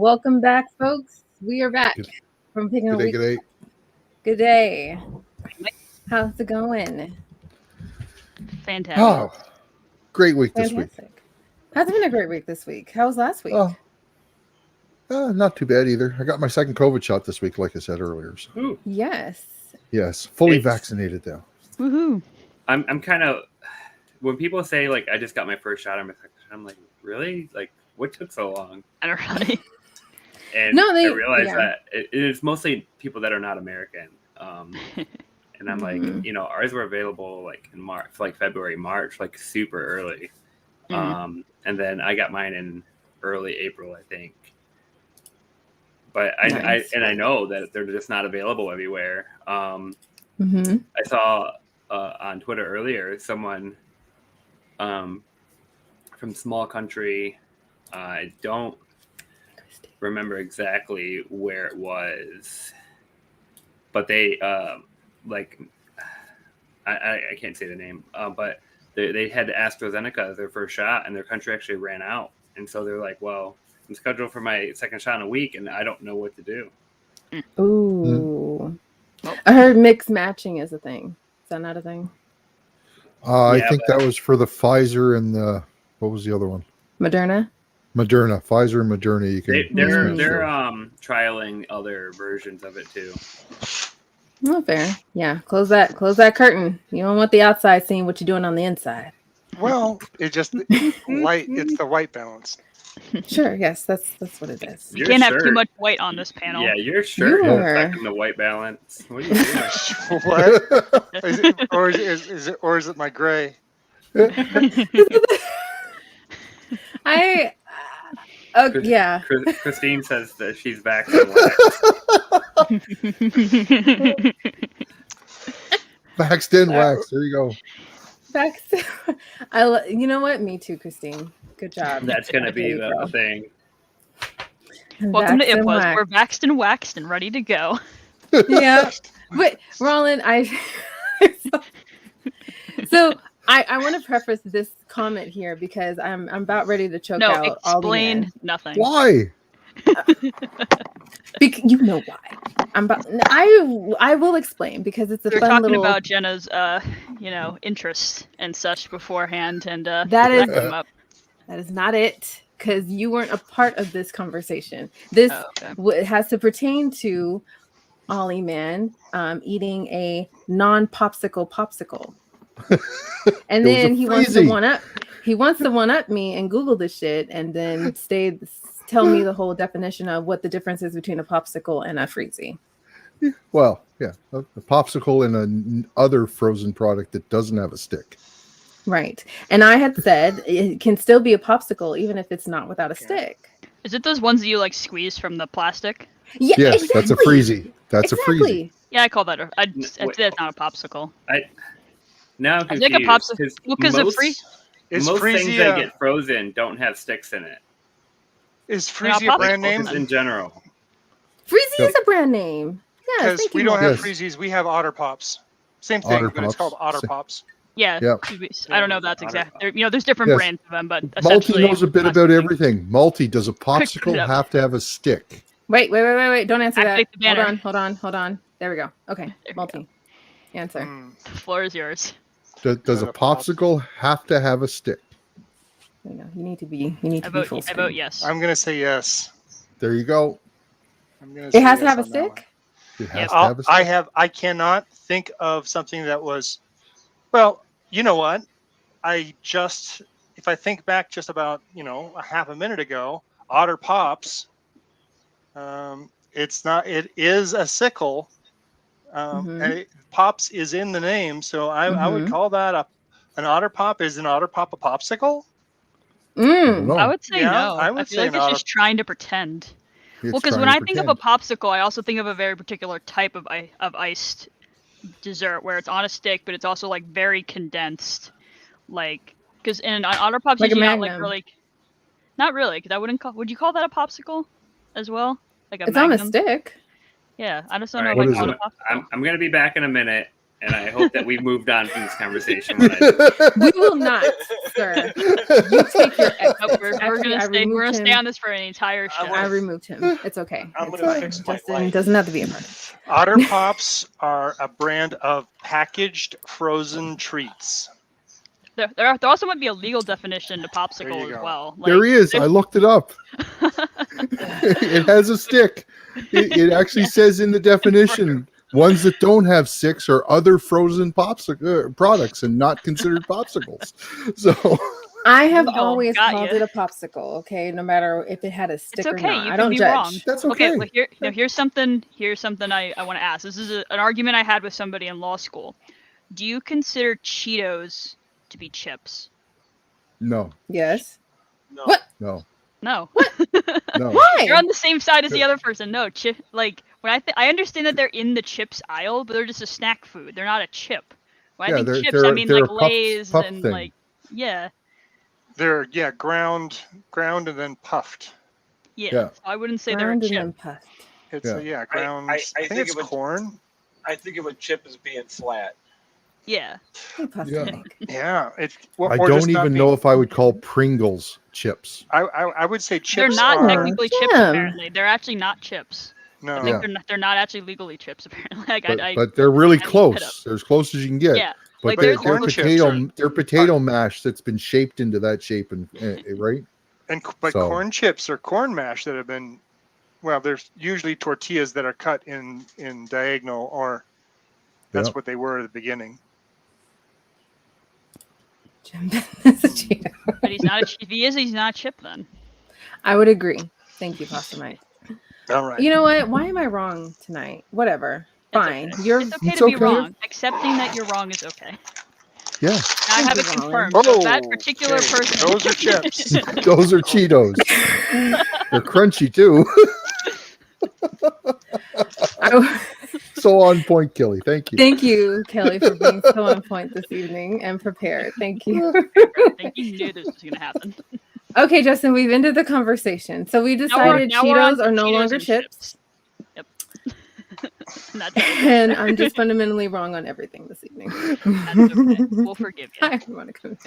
welcome back, folks. We are back from picking a week. Good day. How's it going? Fantastic. Oh, great week this week. Hasn't been a great week this week. How was last week? Not too bad either. I got my second COVID shot this week, like I said earlier. So. Ooh. Yes, fully vaccinated now. Woohoo! I'm kind of, when people say like I just got my first shot, I'm like, really? Like, what took so long? I don't know. And I realized that it's mostly people that are not American. And I'm like, ours were available like in March, like February, March, like super early. And then I got mine in early April, I think. But I know that they're just not available everywhere. I saw on Twitter earlier someone from small country. I don't remember exactly where it was, but they I can't say the name, but they had AstraZeneca as their first shot, and their country actually ran out, and so they're like, well, I'm scheduled for my second shot in a week, and I don't know what to do. Ooh. I heard mixed matching is a thing. Is that not a thing? I think that was for the Pfizer and the, what was the other one? Moderna, Pfizer and Moderna. You can. They're trialing other versions of it too. Oh, fair. Yeah, close that curtain. You don't want the outside seeing what you're doing on the inside. Well, it's the white balance. Sure. Yes, that's what it is. You can't have too much white on this panel. Yeah, your shirt is affecting the white balance. What are you doing? What? Is it my gray? Yeah. Christine says that she's back to wax. Waxed in wax. There you go. You know what? Me too, Christine. Good job. That's going to be the thing. Welcome to IFWAS. We're vaxxed and waxed and ready to go. Yeah. Wait, Roland, So I want to preface this comment here because I'm about ready to choke out all the men. Explain nothing. Why? You know why. I will explain because it's a We're fun talking little... about Jena's interests and such beforehand, and that is not it, because you weren't a part of this conversation. This has to pertain to Ɩnternational eating a non-popsicle. And then he wants to one up me and Google this shit and then tell me the whole definition of what the difference is between a popsicle and a freezy. Well, yeah, a popsicle and other frozen product that doesn't have a stick. Right. And I had said it can still be a popsicle even if it's not without a stick. Is it those ones that you like squeeze from the plastic? Yeah, yes, exactly. That's a freezy. That's a freezy. Yeah, I call that that's not a popsicle. Now I'm confused. I think a popsicle. Well, because most things that get frozen don't have sticks in it. Is Freezy a brand name? In general. Freezy is a brand name. Yeah, because we don't have Freezies, we have Otter Pops. Same thing, but it's called Otter Pops. Yeah, I don't know if that's exact. There's different brands of them, but Multi knows a bit about everything. Multi, does a popsicle have to have a stick? Wait! Don't answer that. Hold on. There we go. Okay, Multi, answer. The floor is yours. Does a popsicle have to have a stick? You need to be full screen. I vote yes. I'm gonna say yes. There you go. It has to have a stick? It has to have a stick. I cannot think of something that was, well, you know what? If I think back just about, a half a minute ago, Otter Pops, it is a sickle. And Pops is in the name, so I would call that an Otter Pop. Is an Otter Pop a popsicle? I would say no. I feel like it's just trying to pretend. Because when I think of a popsicle, I also think of a very particular type of iced dessert where it's on a stick, but it's also like very condensed. Like, because in Otter Pops, like usually not really, because I wouldn't call. Would you call that a popsicle as well? Like it's Magnum? On a stick. Yeah, I just don't know. Right, I'm going to be back in a minute. and I hope that we've moved on from this conversation. We will not, sir. You take your exit. We're gonna stay on this for an entire show. I removed him. It's okay. I'm gonna fix my Justin life. doesn't have to be a part of it. Otter Pops are a brand of packaged frozen treats. There also might be a legal definition to popsicle as well. Like, there is. I looked it up. It has a stick. It actually says in the definition, ones that don't have sticks are other frozen popsicle products and not considered popsicles. So I have always called it a popsicle. Okay, no matter if it had a stick or not. You I don't be judge. Wrong. That's okay. Well, here's something I want to ask. This is an argument I had with somebody in law school. Do you consider Cheetos to be chips? No. Yes. No. What? No. No. No. Why? You're on the same side as the other person. No, like when I understand that they're in the chips aisle, but they're just a snack food. They're not a chip. When I think chips, I mean like Lay's and thing. like They're ground and then puffed. Yeah. So I wouldn't say they're a chip. It's ground. I think it's corn. I think of a chip as being flat. Yeah. Yeah. I don't even know if I would call Pringles chips. I would say chips. They're not technically chips. Apparently, they're actually not chips. No. I think they're not actually legally chips. Apparently, but they're really close. They're as close as you can get. Yeah. But like they're potato mash that's been shaped into that shape, and right. But corn chips or corn mash that have been, there's usually tortillas that are cut in diagonal, or that's what they were at the beginning. It's a Cheeto. But he's not if he is, he's not a chip then. I would agree. Thank you, Pastor Mike. All right. You know what? Why am I wrong tonight? Whatever. Fine. It's okay to be wrong. Accepting that you're wrong is okay. Yeah. I have it confirmed. So that particular person. Those are chips. Those are Cheetos. They're crunchy too. So on point, Kelly. Thank you. Thank you, Kelly, for being so on point this evening and prepared. Thank you. I think you knew this was going to happen. Okay, Justin, we've ended the conversation. So we decided Cheetos are no longer chips. Yep. And I'm just fundamentally wrong on everything this evening. That's okay. We'll forgive you. I want to come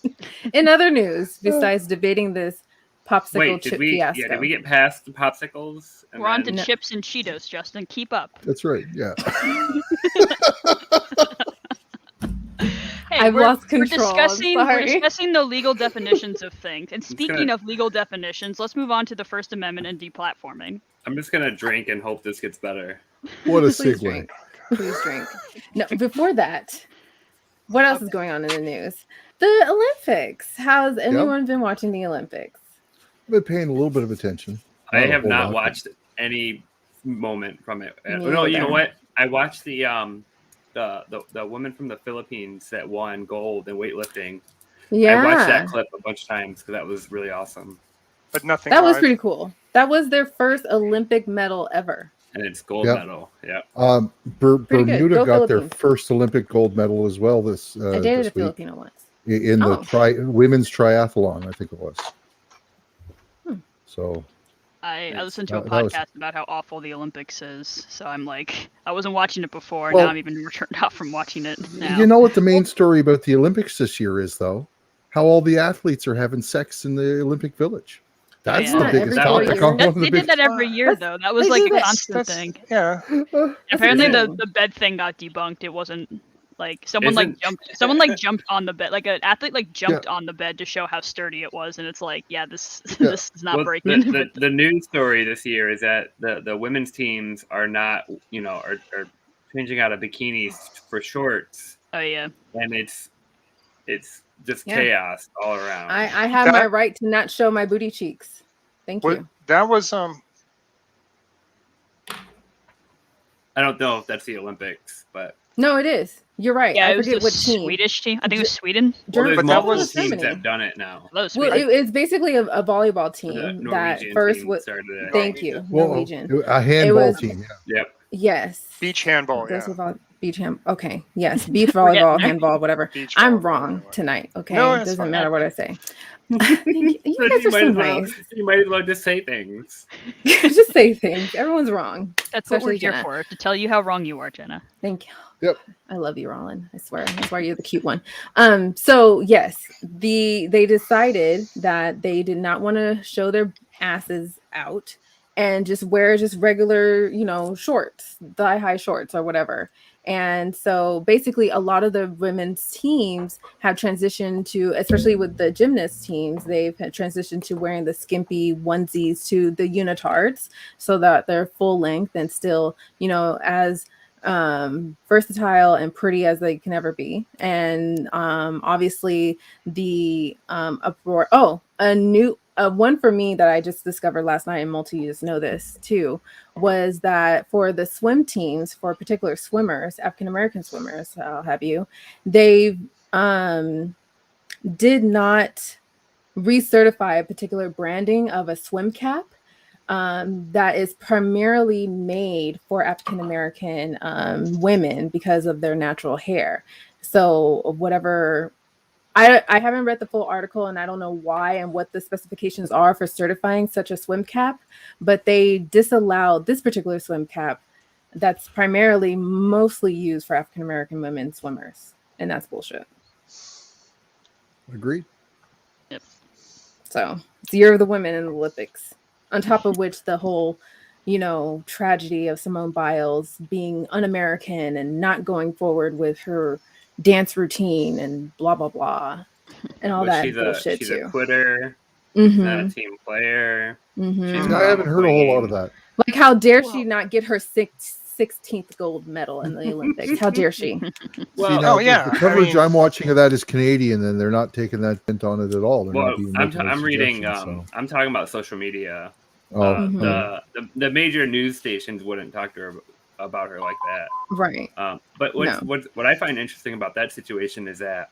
in. In other news, besides debating this popsicle chip fiasco. Did we get past the popsicles? We're on to chips and Cheetos, Justin. Keep up. That's right. Yeah. Hey, I've lost control. We're discussing the legal definitions of things. And speaking of legal definitions, let's move on to the First Amendment and deplatforming. I'm just going to drink and hope this gets better. What a Please segue. drink. Please drink. No, before that, what else is going on in the news? The Olympics. How's anyone been watching the Olympics? I've been paying a little bit of attention. I have not watched any moment from it. No, you know what? I watched the woman from the Philippines that won gold in weightlifting. Yeah, I watched that clip a bunch of times because that was really awesome. But nothing. That was pretty cool. That was their first Olympic medal ever. And it's gold medal. Yeah. Bermuda got their first Olympic gold medal as well this I dated a week Filipino once. in the women's triathlon, I think it was. So I listened to a podcast about how awful the Olympics is, so I'm like, I wasn't watching it before, now I'm even turned off from watching it now. You know what the main story about the Olympics this year is, though? How all the athletes are having sex in the Olympic Village. That's the biggest topic. They did that every year, though. That was like a constant thing. Yeah. Apparently, the bed thing got debunked. It wasn't like someone jumped on the bed, like an athlete jumped on the bed to show how sturdy it was, and it's like, this is not breaking. The news story this year is that the women's teams are not, are changing out of bikinis for shorts. Oh yeah. And it's just chaos all around. I have my right to not show my booty cheeks. Thank you. That was I don't know if that's the Olympics, but no, it is. You're right. Yeah, I it was forget the what team. Swedish team. I think it was Sweden. But that was teams that have done it now. Well, it's basically a volleyball team that first was. Thank you, Norwegian. A handball team. Yeah. Yep. Yes. Beach handball. Beach handball. Okay. Yes. Beach volleyball, handball, whatever. I'm wrong tonight. Okay. It doesn't matter what I say. You guys are so nice. You might as well just say things. Just say things. Everyone's wrong. That's what we're here for, to tell you how wrong you are, Jenna. Thank you. Yep. I love you, Roland. I swear. That's why you're the cute one. So yes, they decided that they did not want to show their asses out and just wear just regular, shorts, thigh-high shorts or whatever. And so basically a lot of the women's teams have transitioned to, especially with the gymnast teams, they've transitioned to wearing the skimpy onesies to the unitards so that they're full length and still, as versatile and pretty as they can ever be. And obviously the uproar. One for me that I just discovered last night, and multi just know this too, was that for the swim teams, for particular swimmers, African-American swimmers, I'll have you, they did not recertify a particular branding of a swim cap that is primarily made for African-American women because of their natural hair. So whatever, I haven't read the full article and I don't know why and what the specifications are for certifying such a swim cap, but they disallowed this particular swim cap that's primarily mostly used for African-American women swimmers. And that's bullshit. Agreed. Yep. So it's the year of the women in the Olympics. On top of which the whole, tragedy of Simone Biles being un-American and not going forward with her dance routine and blah, blah, blah. And all that bullshit she's too. She's a quitter. She's not a team player. I haven't heard a whole lot of that. Like, how dare she not get her 16th gold medal in the Olympics? How dare she? Well, the coverage I'm watching of that is Canadian, and they're not taking that bent on it at all. I'm reading. I'm talking about social media. The major news stations wouldn't talk to her about her like that, right? But what I find interesting about that situation is that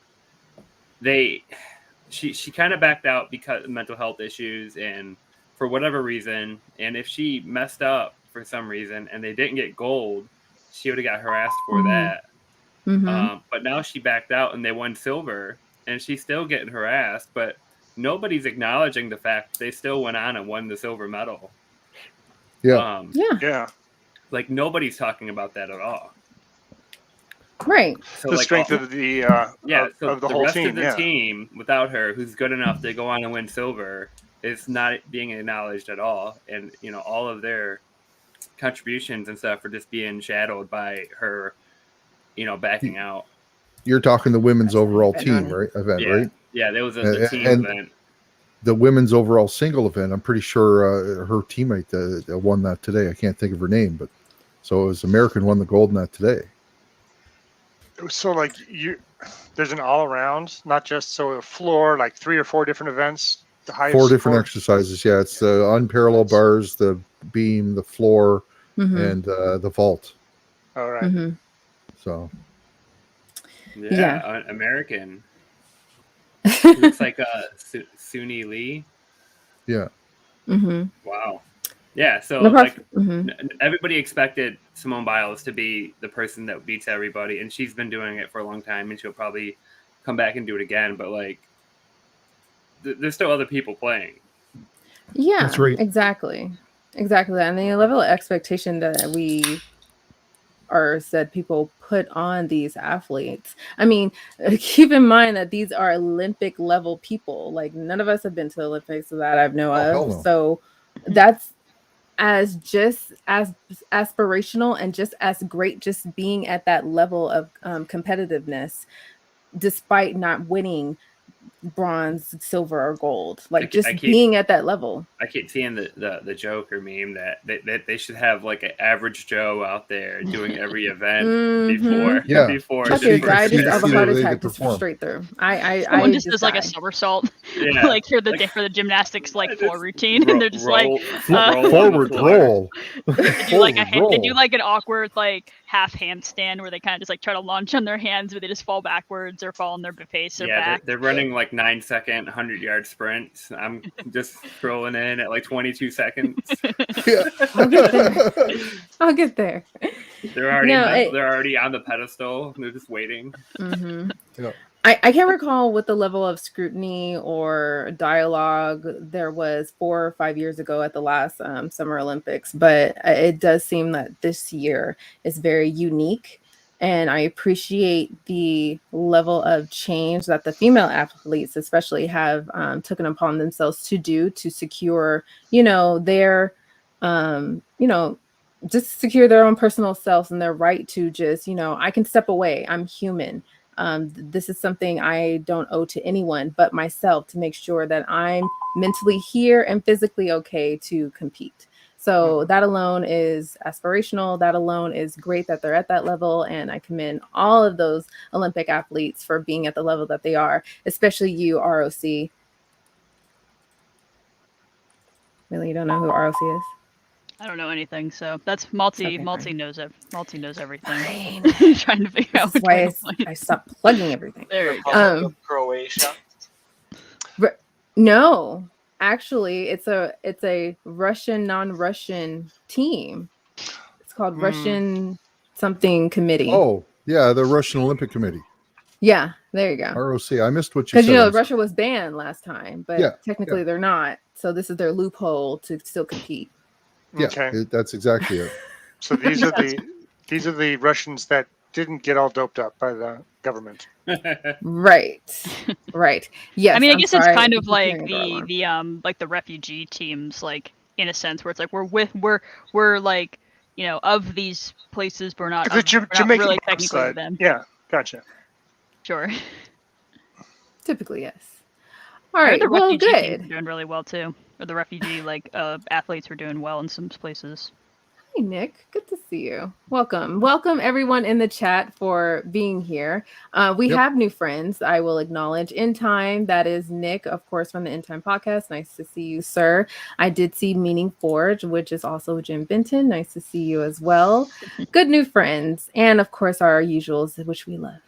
she kind of backed out because of mental health issues and for whatever reason. And if she messed up for some reason and they didn't get gold, she would have got harassed for that. But now she backed out and they won silver, and she's still getting harassed. But nobody's acknowledging the fact they still went on and won the silver medal. Yeah. Like, nobody's talking about that at all. Right. So the strength of the of the whole rest team. Of the team without her, who's good enough to go on and win silver, is not being acknowledged at all. And all of their contributions and stuff are just being shadowed by her, backing out. You're talking the women's overall team, right? Event, right? Yeah, there was a team event. The women's overall single event, I'm pretty sure her teammate won that today. I can't think of her name, but so it was American won the gold in that today. So there's an all around, not just a floor, like 3 or 4 different events. The highest 4 different exercises. Yeah, it's the unparalleled bars, the beam, the floor, and the vault. All right. So. Yeah. American. Looks like Suni Lee. Yeah. Wow. Yeah. So everybody expected Simone Biles to be the person that beats everybody, and she's been doing it for a long time, and she'll probably come back and do it again. But there's still other people playing. Yeah. That's right. Exactly. And the level of expectation that said people put on these athletes. I mean, keep in mind that these are Olympic level people. Like, none of us have been to the Olympics that I know of. No. So that's as aspirational and just as great, just being at that level of competitiveness, despite not winning bronze, silver, or gold. Being at that level. I keep seeing the joke or meme that they should have like an average Joe out there doing every event before. Okay, guy just have a heart attack just straight through. Someone just does like a somersault, like for the gymnastics floor routine, and they're just forward roll. They do like an awkward half handstand where they kind of just try to launch on their hands, but they just fall backwards or fall on their face or back. They're running 9-second 100-yard sprints. I'm just scrolling in at 22 seconds. I'll get there. They're already on the pedestal. They're just waiting. I can't recall what the level of scrutiny or dialogue there was 4 or 5 years ago at the last Summer Olympics, but it does seem that this year is very unique. And I appreciate the level of change that the female athletes especially have taken upon themselves to do to secure, their, just secure their own personal selves and their right to just, I can step away. I'm human. This is something I don't owe to anyone but myself to make sure that I'm mentally here and physically okay to compete. So that alone is aspirational. That alone is great that they're at that level. And I commend all of those Olympic athletes for being at the level that they are, especially you, ROC. Really, you don't know who ROC is? I don't know anything, so that's Malty. Okay, Malty knows it. Malty knows everything. Fine. Trying to figure out. That's why I stopped plugging everything. There you Republic of Croatia. No, actually, it's a Russian non-Russian team. It's called Russian something committee. Oh, yeah, the Russian Olympic Committee. Yeah, there you go. ROC. I missed what you said. Because Russia was banned last time, but technically they're not. So this is their loophole to still compete. Yeah, Okay. that's exactly it. So these are the Russians that didn't get all doped up by the government. Right. Yes. I mean, I guess it's kind of like the like the refugee teams, like in a sense, where it's like we're like, of these places, we're not. The Jamaican really technically them. Yeah, gotcha. Sure. Typically, yes. All right. The Well, refugee good. teams are doing really well too. Or the refugee athletes are doing well in some places. Hey, Nick. Good to see you. Welcome everyone in the chat for being here. We have new friends. I will acknowledge In Time. That is Nick, of course, from the In Time podcast. Nice to see you, sir. I did see Meaning Forge, which is also Jim Benton. Nice to see you as well. Good new friends, and of course our usuals, which we love.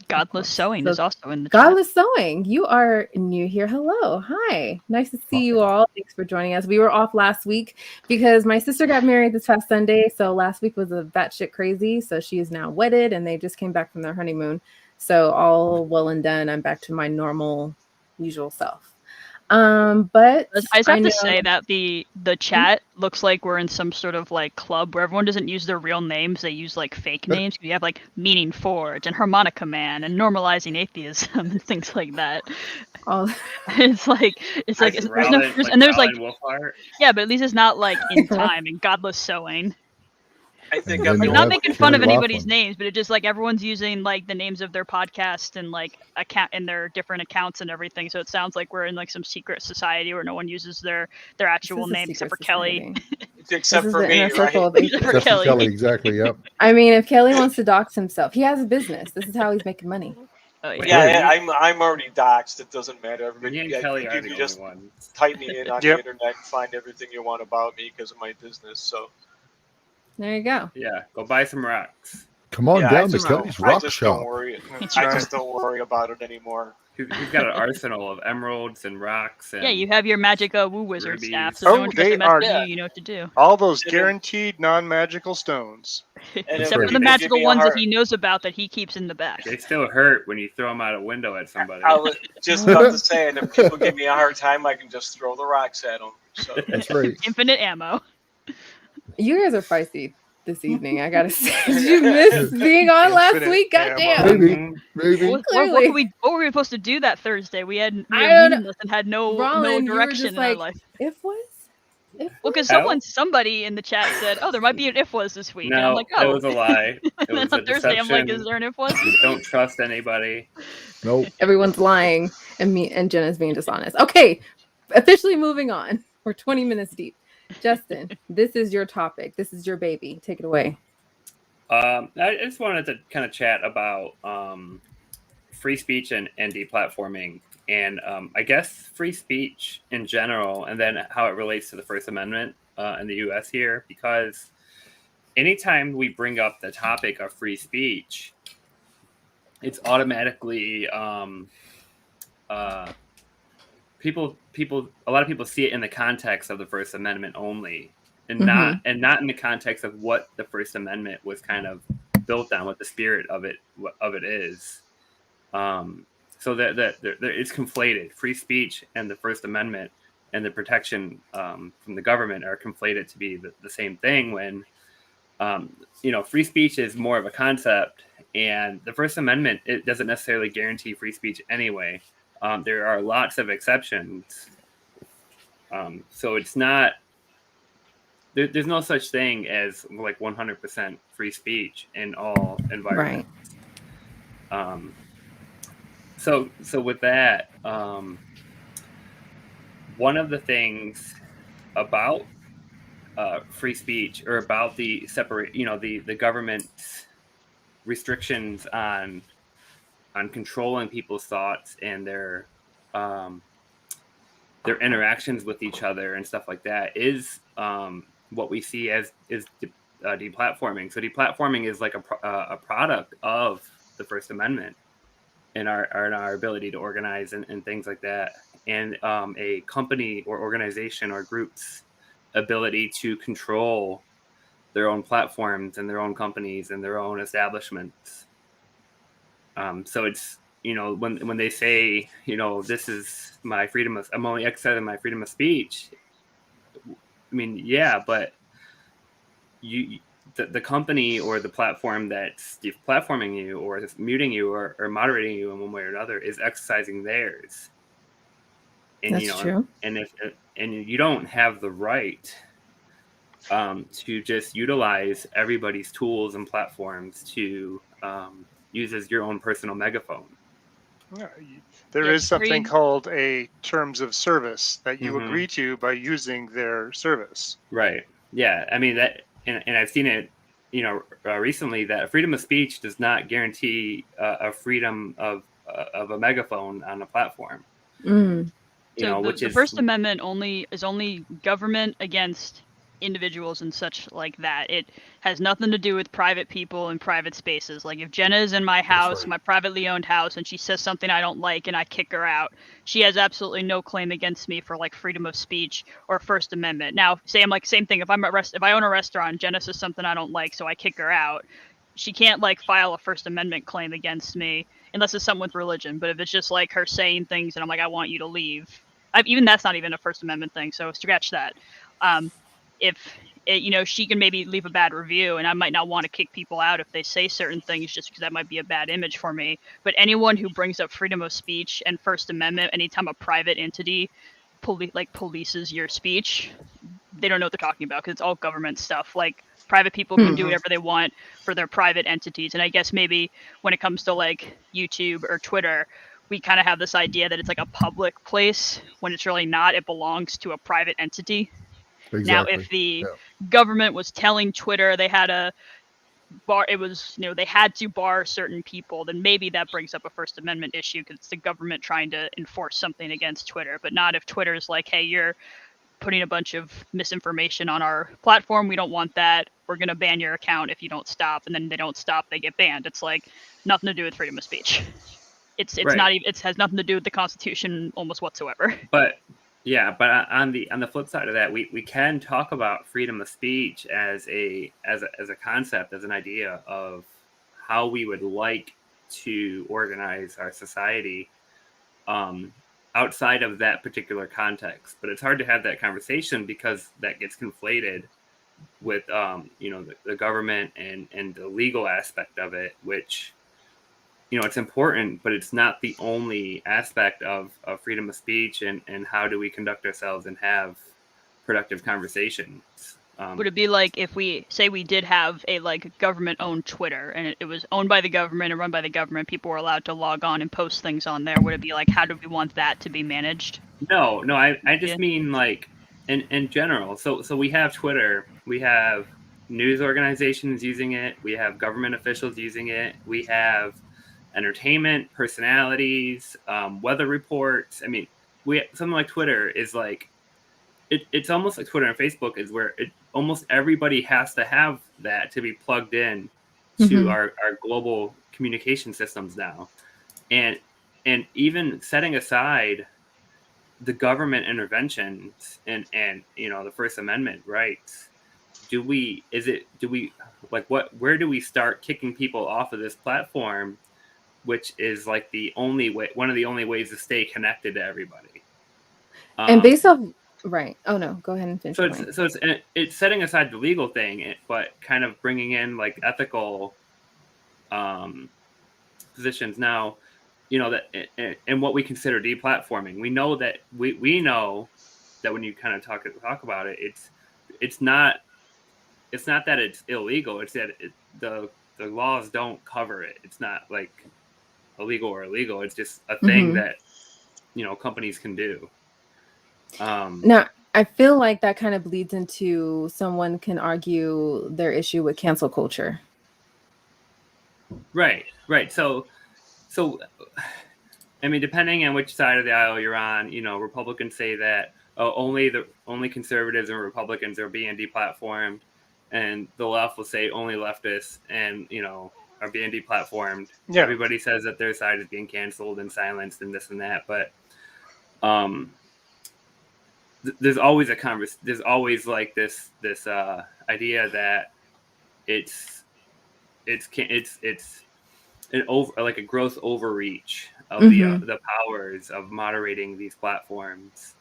Godless Sewing is also in the chat. Godless Sewing, you are new here. Hello. Hi. Nice to see you all. Thanks for joining us. We were off last week because my sister got married this past Sunday. So last week was a batshit crazy. So she is now wedded and they just came back from their honeymoon. So all well and done. I'm back to my normal, usual self. But I just have to say that the chat looks like we're in some sort of like club where everyone doesn't use their real names, they use like fake names. You have like Meaning Forge and Harmonica Man and Normalizing Atheism and things like that. It's like there's like yeah, but at least it's not like In Time and Godless Sewing. I think I'm not making fun of anybody's names, but it's just like everyone's using like the names of their podcast and like account in their different accounts and everything. So it sounds like we're in like some secret society where no one uses their actual name except for Kelly. Except for me, right? Except for Kelly. Exactly. Yep. I mean, if Kelly wants to dox himself, he has a business. This is how he's making money. Yeah, I'm already doxed. It doesn't matter. Me and Kelly are the only ones. Type me in on the internet and find everything you want about me because of my business. So. There you go. Yeah, go buy some rocks. Come on down to Kelly's Rock Shop. I just don't worry about it anymore. He's got an arsenal of emeralds and rocks. And you have your magic woo wizard staff. So they are. You know what to do. All those guaranteed non-magical stones. Except for the magical ones that he knows about that he keeps in the back. They still hurt when you throw them out a window at somebody. I was just about to say, and if people give me a hard time, I can just throw the rocks at them. So. That's right. Infinite ammo. You guys are feisty this evening, I gotta say. Did you miss being on last week? Goddamn. Maybe. What were we supposed to do that Thursday? We had meaningless and had no direction in our life. IFWAS? Well, because somebody in the chat said, "Oh, there might be an IFWAS this week." No, and I'm like, "Oh, it was a lie. It was a Thursday." I'm like, deception. "Is there an IFWAS?" You don't trust anybody. Nope. Everyone's lying, and Jenna's being dishonest. Okay, officially moving on. We're 20 minutes deep. Justin, this is your topic. This is your baby. Take it away. I just wanted to kind of chat about free speech and deplatforming, and I guess free speech in general, and then how it relates to the First Amendment in the U.S. here, because anytime we bring up the topic of free speech, it's automatically a lot of people see it in the context of the First Amendment only, and not in the context of what the First Amendment was kind of built on, what the spirit of it is. So that it's conflated. Free speech and the First Amendment and the protection from the government are conflated to be the same thing, when free speech is more of a concept, and the First Amendment, it doesn't necessarily guarantee free speech anyway. There are lots of exceptions. So it's not, there's no such thing as like 100% free speech in all environments. Right. So with that, one of the things about free speech, or about the the government's restrictions on controlling people's thoughts and their interactions with each other and stuff like that, is what we see as deplatforming. So deplatforming is like a product of the First Amendment and our ability to organize and things like that, and a company or organization or group's ability to control their own platforms and their own companies and their own establishments. So it's, when they say, this is my freedom of, I'm only exercising my freedom of speech. I mean, yeah, but the company or the platform that's deplatforming you or muting you or moderating you in one way or another is exercising theirs. And, that's true. And you don't have the right to just utilize everybody's tools and platforms to use as your own personal megaphone. There is something called a terms of service that you agree to by using their service. Right. Yeah. I mean, that, and I've seen it, recently, that freedom of speech does not guarantee a freedom of a megaphone on a platform. The First Amendment is only government against individuals and such like that. It has nothing to do with private people and private spaces. Like if Jena is in my house, my privately owned house, and she says something I don't like and I kick her out, she has absolutely no claim against me for like freedom of speech or First Amendment. Now, say I'm like, same thing. If I own a restaurant, Jena says something I don't like, so I kick her out. She can't like file a First Amendment claim against me unless it's something with religion. But if it's just like her saying things and I'm like, I want you to leave, even that's not even a First Amendment thing. So scratch that. If she can maybe leave a bad review, and I might not want to kick people out if they say certain things just because that might be a bad image for me. But anyone who brings up freedom of speech and First Amendment, anytime a private entity polices your speech, they don't know what they're talking about, because it's all government stuff. Like private people can do whatever they want for their private entities. And I guess maybe when it comes to like YouTube or Twitter, we kind of have this idea that it's like a public place when it's really not. It belongs to a private entity. Exactly. Now, if the government was telling Twitter they had a bar, it was, they had to bar certain people, then maybe that brings up a First Amendment issue because it's the government trying to enforce something against Twitter. But not if Twitter's like, hey, you're putting a bunch of misinformation on our platform. We don't want that. We're going to ban your account if you don't stop. And then they don't stop, they get banned. It's like nothing to do with freedom of speech. It's right. Not even, it has nothing to do with the Constitution almost whatsoever. But on the flip side of that, we can talk about freedom of speech as a concept, as an idea of how we would like to organize our society outside of that particular context. But it's hard to have that conversation because that gets conflated with the government and the legal aspect of it, which it's important, but it's not the only aspect of freedom of speech and how do we conduct ourselves and have productive conversations. Would it be like if we say we did have a like government-owned Twitter and it was owned by the government and run by the government, people were allowed to log on and post things on there? Would it be like, how do we want that to be managed? No, I just mean like in general. So we have Twitter, we have news organizations using it, we have government officials using it, we have entertainment personalities, weather reports. I mean, something like Twitter is like, it's almost like Twitter and Facebook is where almost everybody has to have that to be plugged in to our global communication systems now. And even setting aside the government interventions and the First Amendment rights, where do we start kicking people off of this platform which is like the only way, one of the only ways to stay connected to everybody. And based off, right? Oh no, go ahead and finish. So it's setting aside the legal thing, but kind of bringing in like ethical positions. Now, you know that and what we consider deplatforming. We know that we know that when you kind of talk about it, it's not that it's illegal. It's that the laws don't cover it. It's not like illegal or illegal. It's just a thing that, you know, companies can do. Now, I feel like that kind of bleeds into someone can argue their issue with cancel culture. Right. So, I mean, depending on which side of the aisle you're on, you know, Republicans say that only conservatives and Republicans are being deplatformed, and the left will say only leftists and, you know, are being deplatformed. Yeah. Everybody says that their side is being canceled and silenced and this and that, but there's always there's always like this idea that it's like a gross overreach of the powers of moderating these platforms.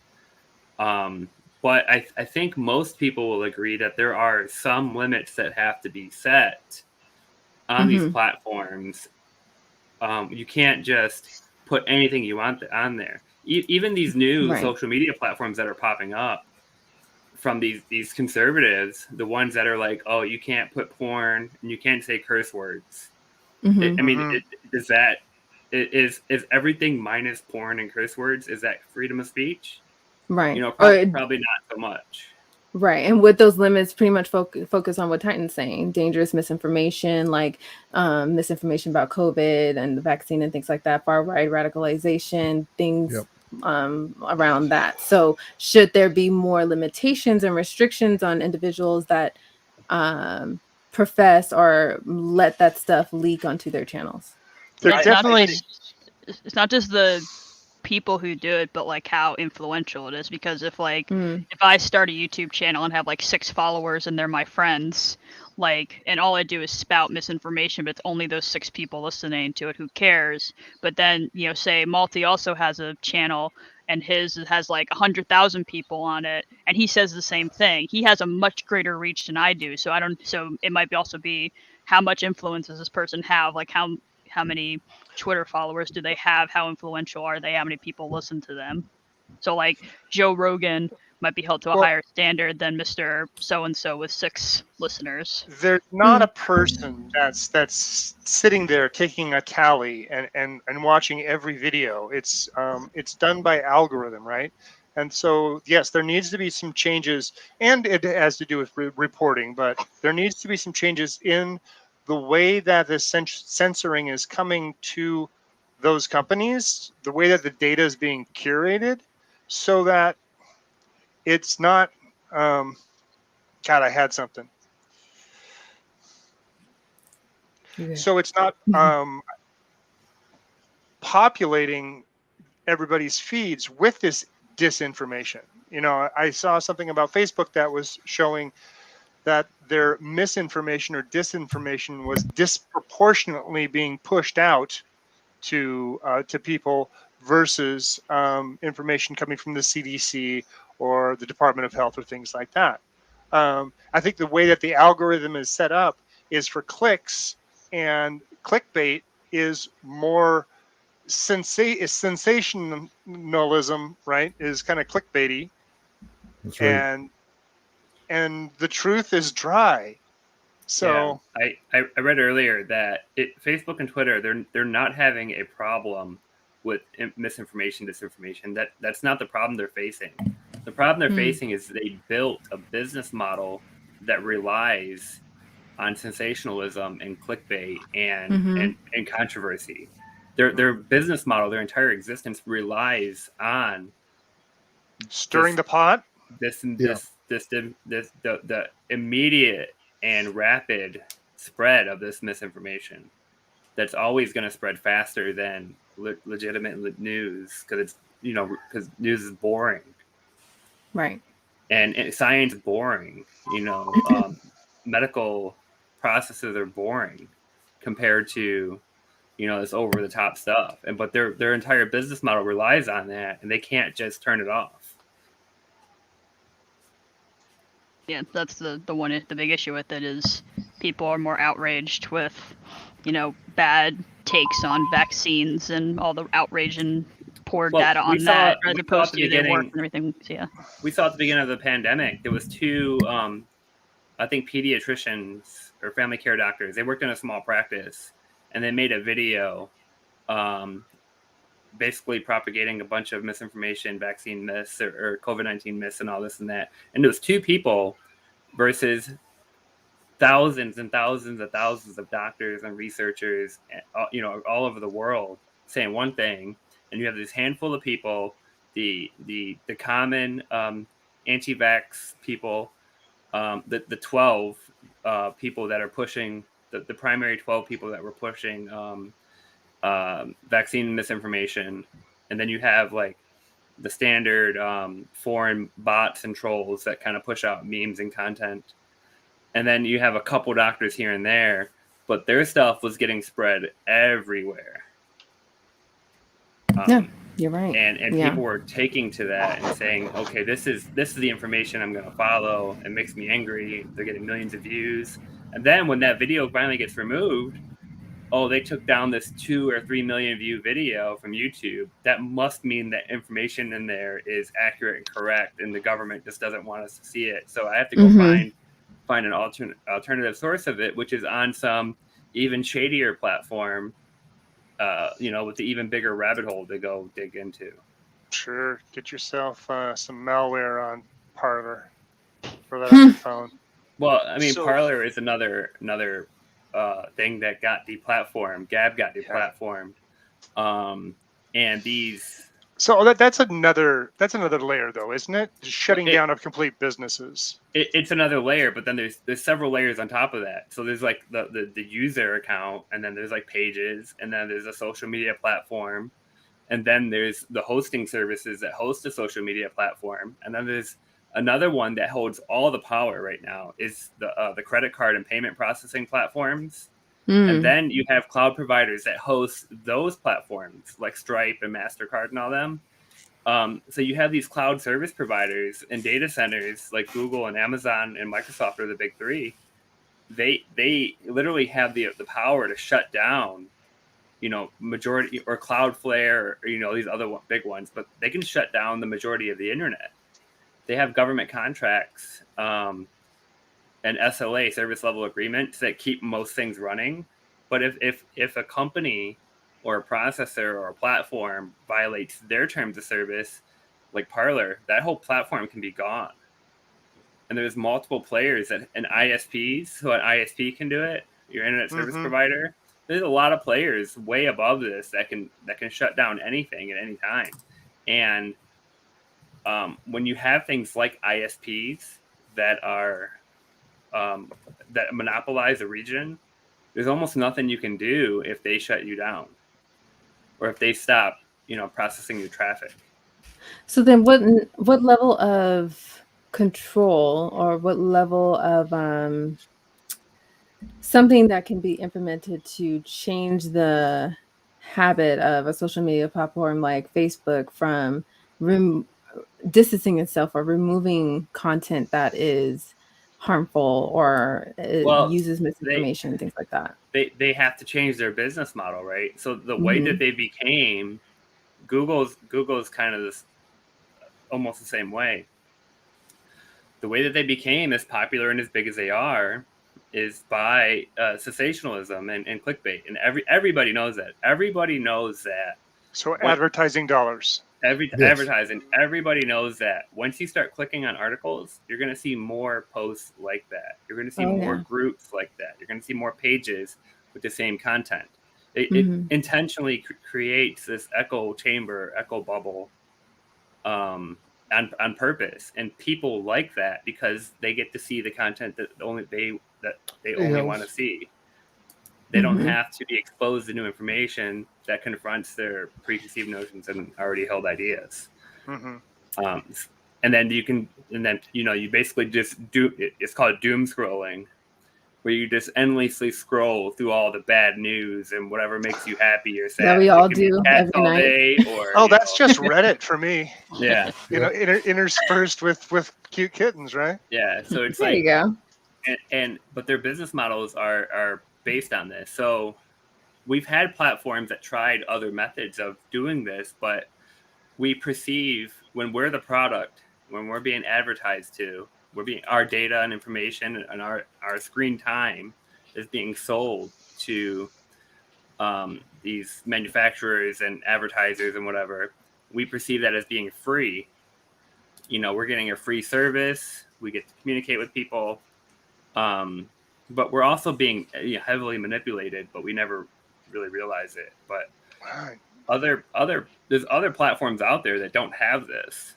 But I think most people will agree that there are some limits that have to be set on these platforms. You can't just put anything you want on there. Even these new social media platforms that are popping up from these conservatives, the ones that are like, oh, you can't put porn and you can't say curse words. Is everything minus porn and curse words? Is that freedom of speech? Right. You know, probably not so much. Right. And with those limits, pretty much focus on what Titan's saying, dangerous misinformation, like misinformation about COVID and the vaccine and things like that, far right radicalization, things around that. So should there be more limitations and restrictions on individuals that profess or let that stuff leak onto their channels? It's not just the people who do it, but like how influential it is, because if like if I start a YouTube channel and have like 6 followers and they're my friends, like, and all I do is spout misinformation, but it's only those 6 people listening to it, who cares? But then, you know, say Malty also has a channel and his has like 100,000 people on it, and he says the same thing. He has a much greater reach than I do. So it might also be how much influence does this person have? Like how many Twitter followers do they have? How influential are they? How many people listen to them? So like Joe Rogan might be held to a higher standard than Mr. So-and-so with 6 listeners. There's not a person that's sitting there taking a tally and watching every video. It's done by algorithm, right? And so, yes, there needs to be some changes, and it has to do with reporting, but there needs to be some changes in the way that the censoring is coming to those companies, the way that the data is being curated, so that it's not, God, I had something. So it's not populating everybody's feeds with this disinformation. You know, I saw something about Facebook that was showing that their misinformation or disinformation was disproportionately being pushed out to people versus information coming from the CDC or the Department of Health or things like that. I think the way that the algorithm is set up is for clicks, and clickbait is more sensationalism, right? Is kind of clickbaity. That's right. And the truth is dry. So yeah, I read earlier that Facebook and Twitter, they're not having a problem with misinformation, disinformation. That's not the problem they're facing. The problem they're facing is they built a business model that relies on sensationalism and clickbait and controversy. Their business model, their entire existence relies on stirring the pot. The immediate and rapid spread of this misinformation that's always going to spread faster than legitimate news, because because news is boring, right? And science is boring. Medical processes are boring compared to this over the top stuff. But their entire business model relies on that, and they can't just turn it off. Yeah, that's the big issue with it is people are more outraged with, bad takes on vaccines and all the outrage and poor data on that, as opposed to their work and everything. So, yeah. We saw at the beginning of the pandemic, there was two, I think, pediatricians or family care doctors. They worked in a small practice, and they made a video basically propagating a bunch of misinformation, vaccine myths, or COVID-19 myths, and all this and that. And it was two people versus thousands and thousands and thousands of doctors and researchers, all over the world saying one thing. And you have this handful of people, the common anti-vax people, the 12 people that are pushing, the primary 12 people that were pushing vaccine misinformation. And then you have like the standard foreign bots and trolls that kind of push out memes and content. And then you have a couple doctors here and there, but their stuff was getting spread everywhere. Yeah, you're right. And people were taking to that and saying, okay, this is the information I'm going to follow. It makes me angry. They're getting millions of views. And then when that video finally gets removed, they took down this 2 or 3 million view video from YouTube. That must mean that information in there is accurate and correct, and the government just doesn't want us to see it. So I have to go find an alternative source of it, which is on some even shadier platform, with the even bigger rabbit hole to go dig into. Sure. Get yourself some malware on Parler for that on your phone. Well, I mean, Parler is another thing that got deplatformed. Gab got deplatformed. And these... So that's another layer, though, isn't it? Shutting down of complete businesses. It's another layer, but then there's several layers on top of that. So there's like the user account, and then there's like pages, and then there's a social media platform, and then there's the hosting services that host the social media platform, and then there's another one that holds all the power right now is the credit card and payment processing platforms. And then you have cloud providers that host those platforms like Stripe and MasterCard and all them. So you have these cloud service providers and data centers like Google and Amazon and Microsoft are the big three. They literally have the power to shut down, majority, or Cloudflare, or these other big ones, but they can shut down the majority of the internet. They have government contracts and SLA, service level agreements, that keep most things running. But if a company or a processor or a platform violates their terms of service, like Parler, that whole platform can be gone. And there's multiple players and ISPs, so an ISP can do it, your internet service provider. There's a lot of players way above this that can shut down anything at any time. And when you have things like ISPs that are that monopolize a region, there's almost nothing you can do if they shut you down or if they stop, processing your traffic. So then what level of control or what level of something that can be implemented to change the habit of a social media platform like Facebook from distancing itself or removing content that is harmful or uses misinformation, things like that? They have to change their business model, right? So the way that they became, Google's kind of this almost the same way. The way that they became as popular and as big as they are is by sensationalism and clickbait, and everybody knows that. Everybody knows that. So advertising dollars. Advertising. Everybody knows that. Once you start clicking on articles, you're going to see more posts like that. You're going to see more groups like that. You're going to see more pages with the same content. It intentionally creates this echo chamber, echo bubble, on purpose. And people like that because they get to see the content that they only want to see. They don't have to be exposed to new information that confronts their preconceived notions and already held ideas. And then you basically just do. It's called doom scrolling, where you just endlessly scroll through all the bad news and whatever makes you happy or sad. That we all do every night. Day, or, oh, that's just Reddit for me. Yeah. Interspersed with cute kittens, right? Yeah. So it's there like, you go. But their business models are based on this. So we've had platforms that tried other methods of doing this, but we perceive when we're the product, when we're being advertised to, our data and information and our screen time is being sold to these manufacturers and advertisers and whatever. We perceive that as being free. We're getting a free service. We get to communicate with people. But we're also being heavily manipulated, but we never really realize it. But there's other platforms out there that don't have this.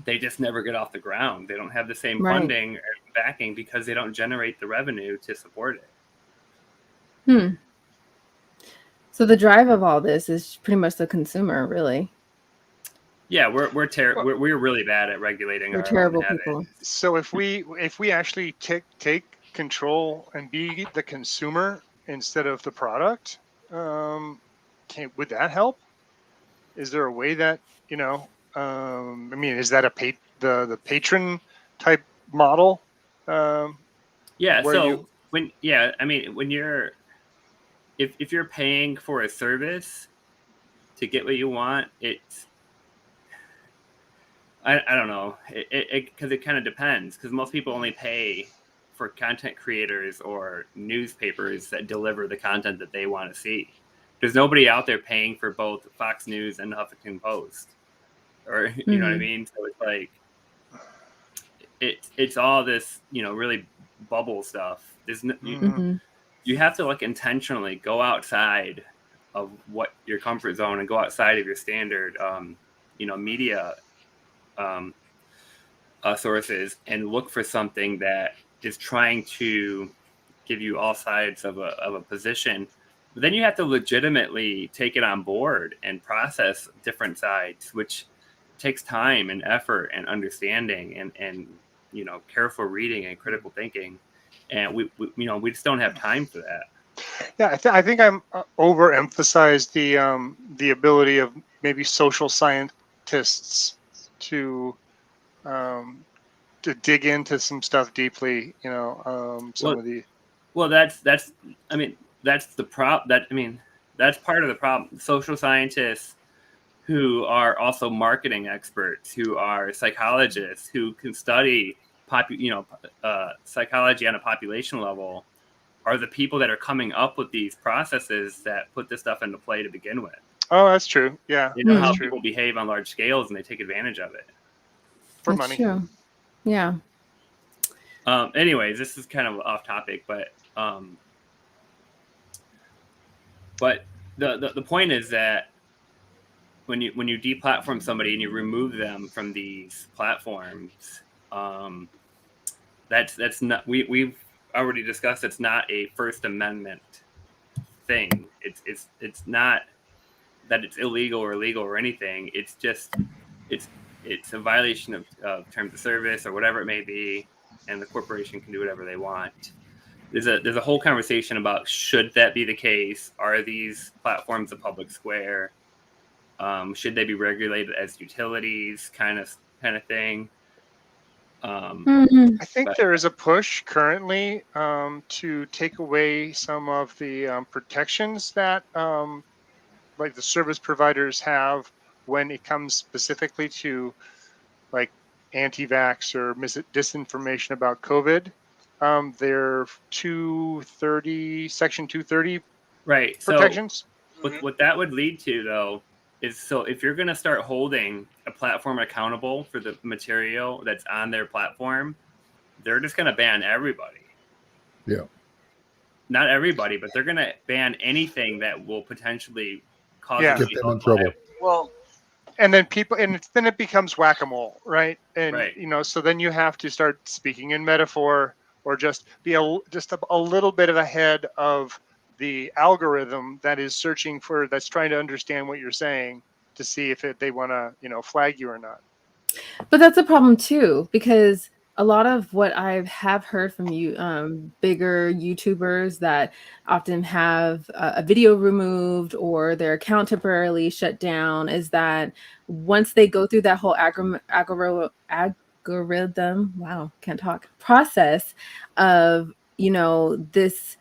They just never get off the ground. They don't have the same funding or backing because they don't generate the revenue to support it. So the drive of all this is pretty much the consumer, really. Yeah, we're really bad at regulating. We're terrible people. So if we actually take control and be the consumer instead of the product, would that help? Is there a way that is that the patron type model? Yeah. So when you're if you're paying for a service to get what you want, it's I don't know, because it kind of depends, because most people only pay for content creators or newspapers that deliver the content that they want to see. There's nobody out there paying for both Fox News and Huffington Post, or you know what I mean. So it's like it's all this really bubble stuff. There's you have to intentionally go outside of what your comfort zone and go outside of your standard media sources and look for something that is trying to give you all sides of a position. But then you have to legitimately take it on board and process different sides, which takes time and effort and understanding and careful reading and critical thinking. And we just don't have time for that. Yeah, I think I'm overemphasized the ability of maybe social scientists to dig into some stuff deeply. That's the problem. That's part of the problem. Social scientists who are also marketing experts, who are psychologists, who can study psychology on a population level, are the people that are coming up with these processes that put this stuff into play to begin with. Oh, that's true. Yeah. How people behave on large scales, and they take advantage of it. For money. True. Yeah. Anyways, this is kind of off topic, but the point is that when you deplatform somebody and you remove them from these platforms, that's not, we've already discussed, it's not a First Amendment thing. It's not that it's illegal or legal or anything. It's just it's a violation of terms of service or whatever it may be, and the corporation can do whatever they want. There's a whole conversation about, should that be the case? Are these platforms a public square? Should they be regulated as utilities, kind of thing? I think there is a push currently to take away some of the protections that like the service providers have when it comes specifically to like anti-vax or disinformation about COVID. They're Section 230 protections. So what that would lead to, though, is, so if you're going to start holding a platform accountable for the material that's on their platform, they're just going to ban everybody. Yeah. Not everybody, but they're going to ban anything that will potentially cause get them in trouble. Well, and then then it becomes whack-a-mole, right? And so then you have to start speaking in metaphor, or just be just a little bit of ahead of the algorithm that is searching that's trying to understand what you're saying to see if they want to, flag you or not. But that's a problem too, because a lot of what I have heard from you, bigger YouTubers that often have a video removed or their account temporarily shut down, is that once they go through that whole algorithm, wow, can't talk, process of, this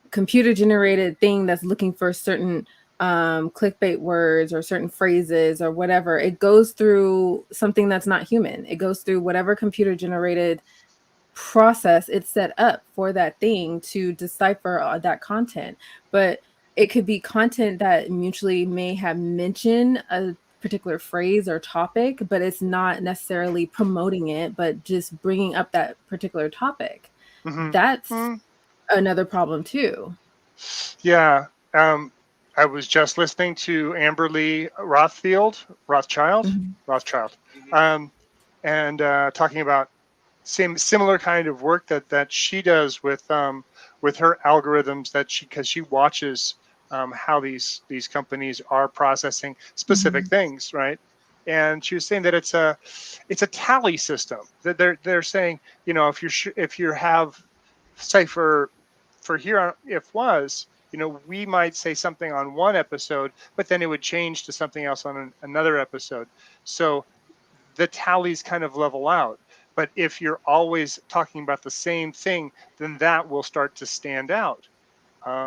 computer generated thing that's looking for certain clickbait words or certain phrases or whatever, it goes through something that's not human. It goes through whatever computer generated process it's set up for that thing to decipher that content. But it could be content that mutually may have mentioned a particular phrase or topic, but it's not necessarily promoting it, but just bringing up that particular topic. That's another problem too. Yeah. I was just listening to Amberly Rothschild, and talking about similar kind of work that she does with her algorithms, because she watches how these companies are processing specific things, right? And she was saying that it's a tally system, that they're saying, if you have, say, for here on IFWAS, we might say something on one episode, but then it would change to something else on another episode. So the tallies kind of level out. But if you're always talking about the same thing, then that will start to stand out,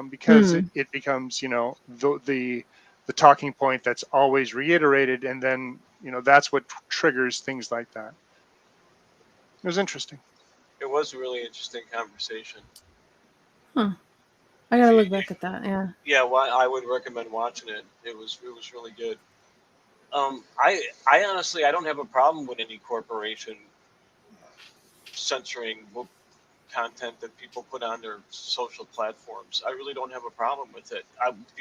because it becomes, the talking point that's always reiterated, and then that's what triggers things like that. It was interesting. It was a really interesting conversation. I gotta look back at that. Yeah, well, I would recommend watching it. It was really good. I honestly, I don't have a problem with any corporation censoring content that people put on their social platforms. I really don't have a problem with it.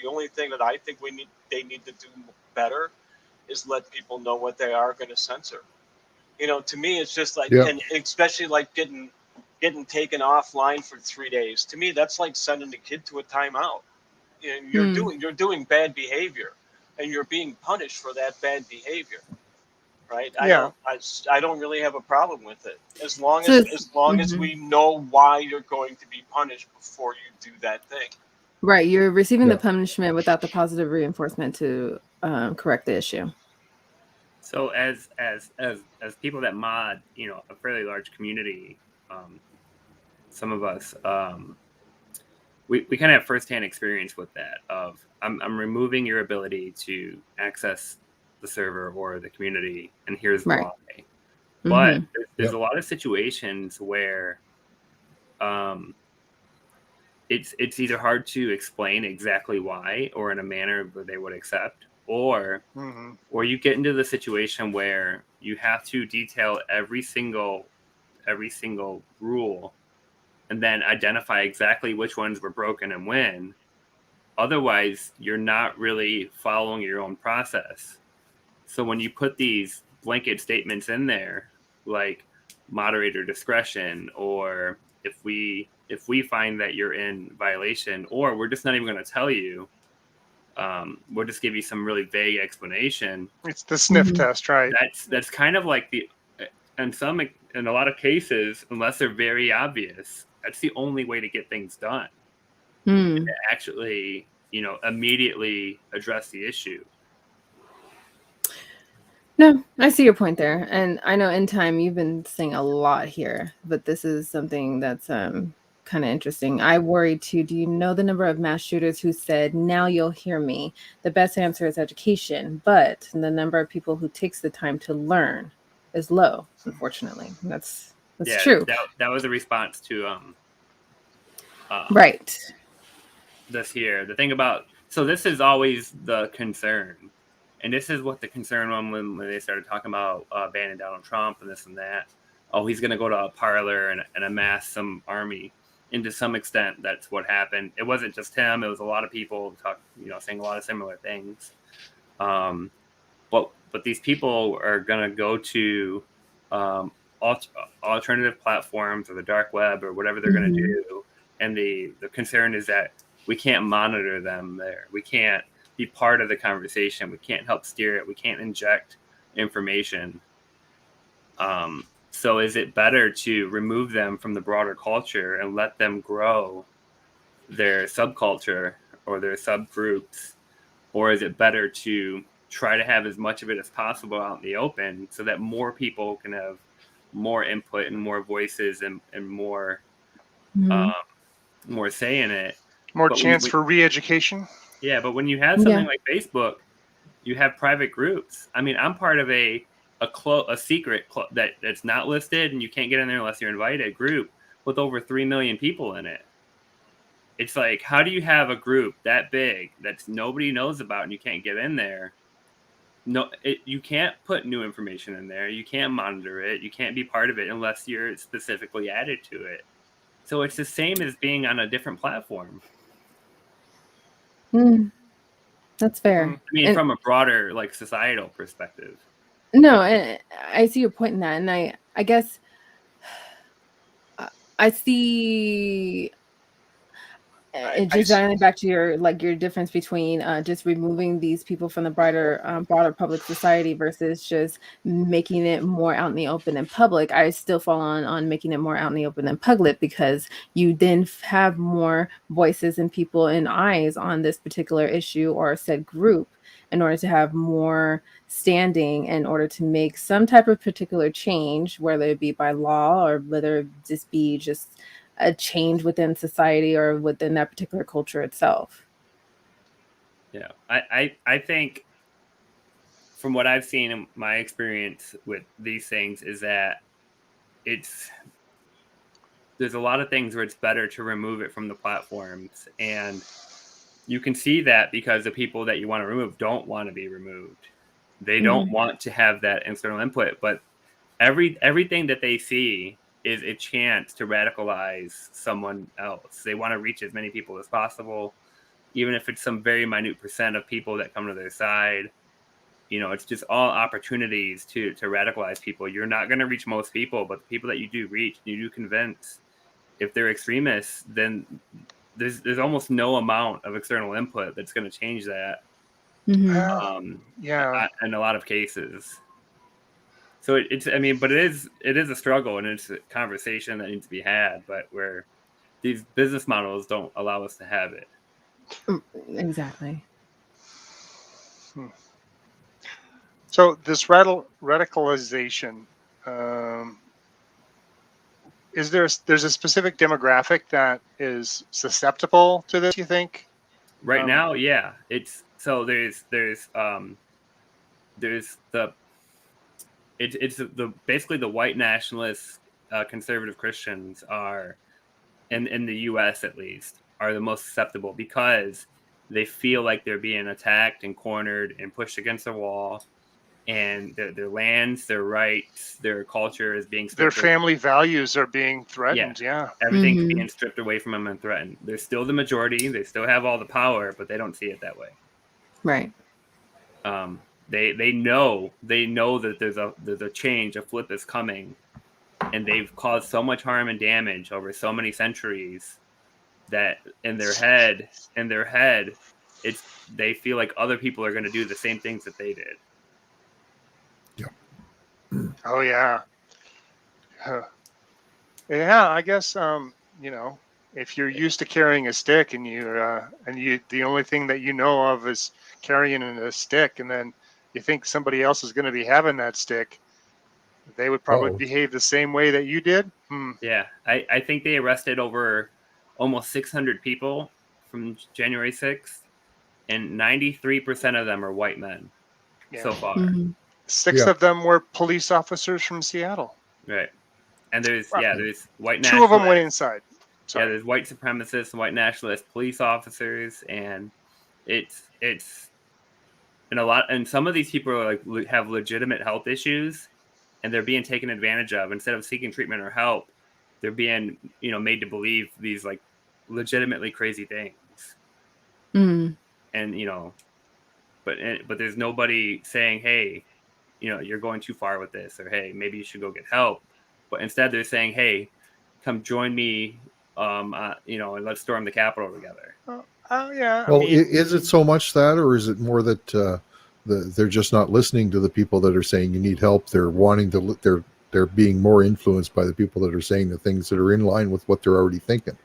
The only thing that I think they need to do better is let people know what they are going to censor. To me, it's just like, and especially like getting taken offline for 3 days. To me, that's like sending a kid to a timeout. And you're doing bad behavior, and you're being punished for that bad behavior, right? I don't really have a problem with it, as long as we know why you're going to be punished before you do that thing. Right, you're receiving the punishment without the positive reinforcement to correct the issue. So as people that mod, a fairly large community, some of us, we kind of have firsthand experience with that. Of I'm removing your ability to access the server or the community, and here's why. But there's a lot of situations where it's either hard to explain exactly why, or in a manner where they would accept, or you get into the situation where you have to detail every single rule, and then identify exactly which ones were broken and when. Otherwise, you're not really following your own process. So when you put these blanket statements in there, like moderator discretion, or if we find that you're in violation, or we're just not even going to tell you, we'll just give you some really vague explanation. It's the sniff test, right? That's kind of like in a lot of cases, unless they're very obvious, that's the only way to get things done. And to actually, immediately address the issue. No, I see your point there. And I know in time you've been saying a lot here, but this is something that's kind of interesting. I worry too. Do you know the number of mass shooters who said, now you'll hear me? The best answer is education, but the number of people who takes the time to learn is low, unfortunately. That's true. That was a response to right. This here. The thing about, so this is always the concern. And this is what the concern was when they started talking about banning Donald Trump and this and that. Oh, he's going to go to a parlor and amass some army. And to some extent, that's what happened. It wasn't just him. It was a lot of people saying a lot of similar things. But these people are going to go to alternative platforms or the dark web or whatever they're going to do. And the concern is that we can't monitor them there. We can't be part of the conversation. We can't help steer it. We can't inject information. So is it better to remove them from the broader culture and let them grow their subculture or their subgroups? Or is it better to try to have as much of it as possible out in the open so that more people can have more input and more voices and more more say in it? More chance for re-education? Yeah, but when you have something like Facebook, you have private groups. I mean, I'm part of a secret that's not listed, and you can't get in there unless you're invited, group with over 3 million people in it. It's like, how do you have a group that big that nobody knows about and you can't get in there? No, you can't put new information in there. You can't monitor it. You can't be part of it unless you're specifically added to it. So it's the same as being on a different platform. That's fair. I mean, from a broader, like, societal perspective. No, and I see your point in that, and I guess I see. Just going back to your difference between just removing these people from the broader public society versus just making it more out in the open and public. I still fall on making it more out in the open and public, because you then have more voices and people and eyes on this particular issue or said group, in order to have more standing, in order to make some type of particular change, whether it be by law or whether it just be just a change within society or within that particular culture itself. Yeah, I think from what I've seen in my experience with these things is that there's a lot of things where it's better to remove it from the platforms, and you can see that because the people that you want to remove don't want to be removed. They don't want to have that external input, but everything that they see is a chance to radicalize someone else. They want to reach as many people as possible, even if it's some very minute % of people that come to their side. You know, it's just all opportunities to radicalize people. You're not going to reach most people, but the people that you do reach, you do convince, if they're extremists, then there's almost no amount of external input that's going to change that. In a lot of cases. So but it is a struggle, and it's a conversation that needs to be had, but where these business models don't allow us to have it. Exactly. So this radicalization, there's a specific demographic that is susceptible to this, you think? Right now, yeah. It's basically the white nationalists, conservative Christians are, in the U.S. at least, are the most susceptible, because they feel like they're being attacked and cornered and pushed against the wall, and their lands, their rights, their culture is being stripped. Their family values are being threatened. Yeah. Everything's being stripped away from them and threatened. They're still the majority. They still have all the power, but they don't see it that way. Right. They know that there's a change, a flip is coming, and they've caused so much harm and damage over so many centuries that in their head, they feel like other people are going to do the same things that they did. Yeah. Oh yeah. Yeah, I guess if you're used to carrying a stick and the only thing that you know of is carrying a stick, and then you think somebody else is going to be having that stick, they would probably behave the same way that you did. Yeah, I think they arrested over almost 600 people from January 6th, and 93% of them are white men so far. 6 of them were police officers from Seattle. Right. And there's white nationalists. 2 of them went inside. Sorry. Yeah, there's white supremacists and white nationalist police officers, and it's and some of these people are have legitimate health issues, and they're being taken advantage of. Instead of seeking treatment or help, they're being made to believe these legitimately crazy things. And but there's nobody saying, hey, you're going too far with this, or hey, maybe you should go get help. But instead they're saying, hey, come join me, and let's storm the Capitol together. Yeah. Well, is it so much that, or is it more that they're just not listening to the people that are saying you need help? They're wanting to. They're they're being more influenced by the people that are saying the things that are in line with what they're already thinking.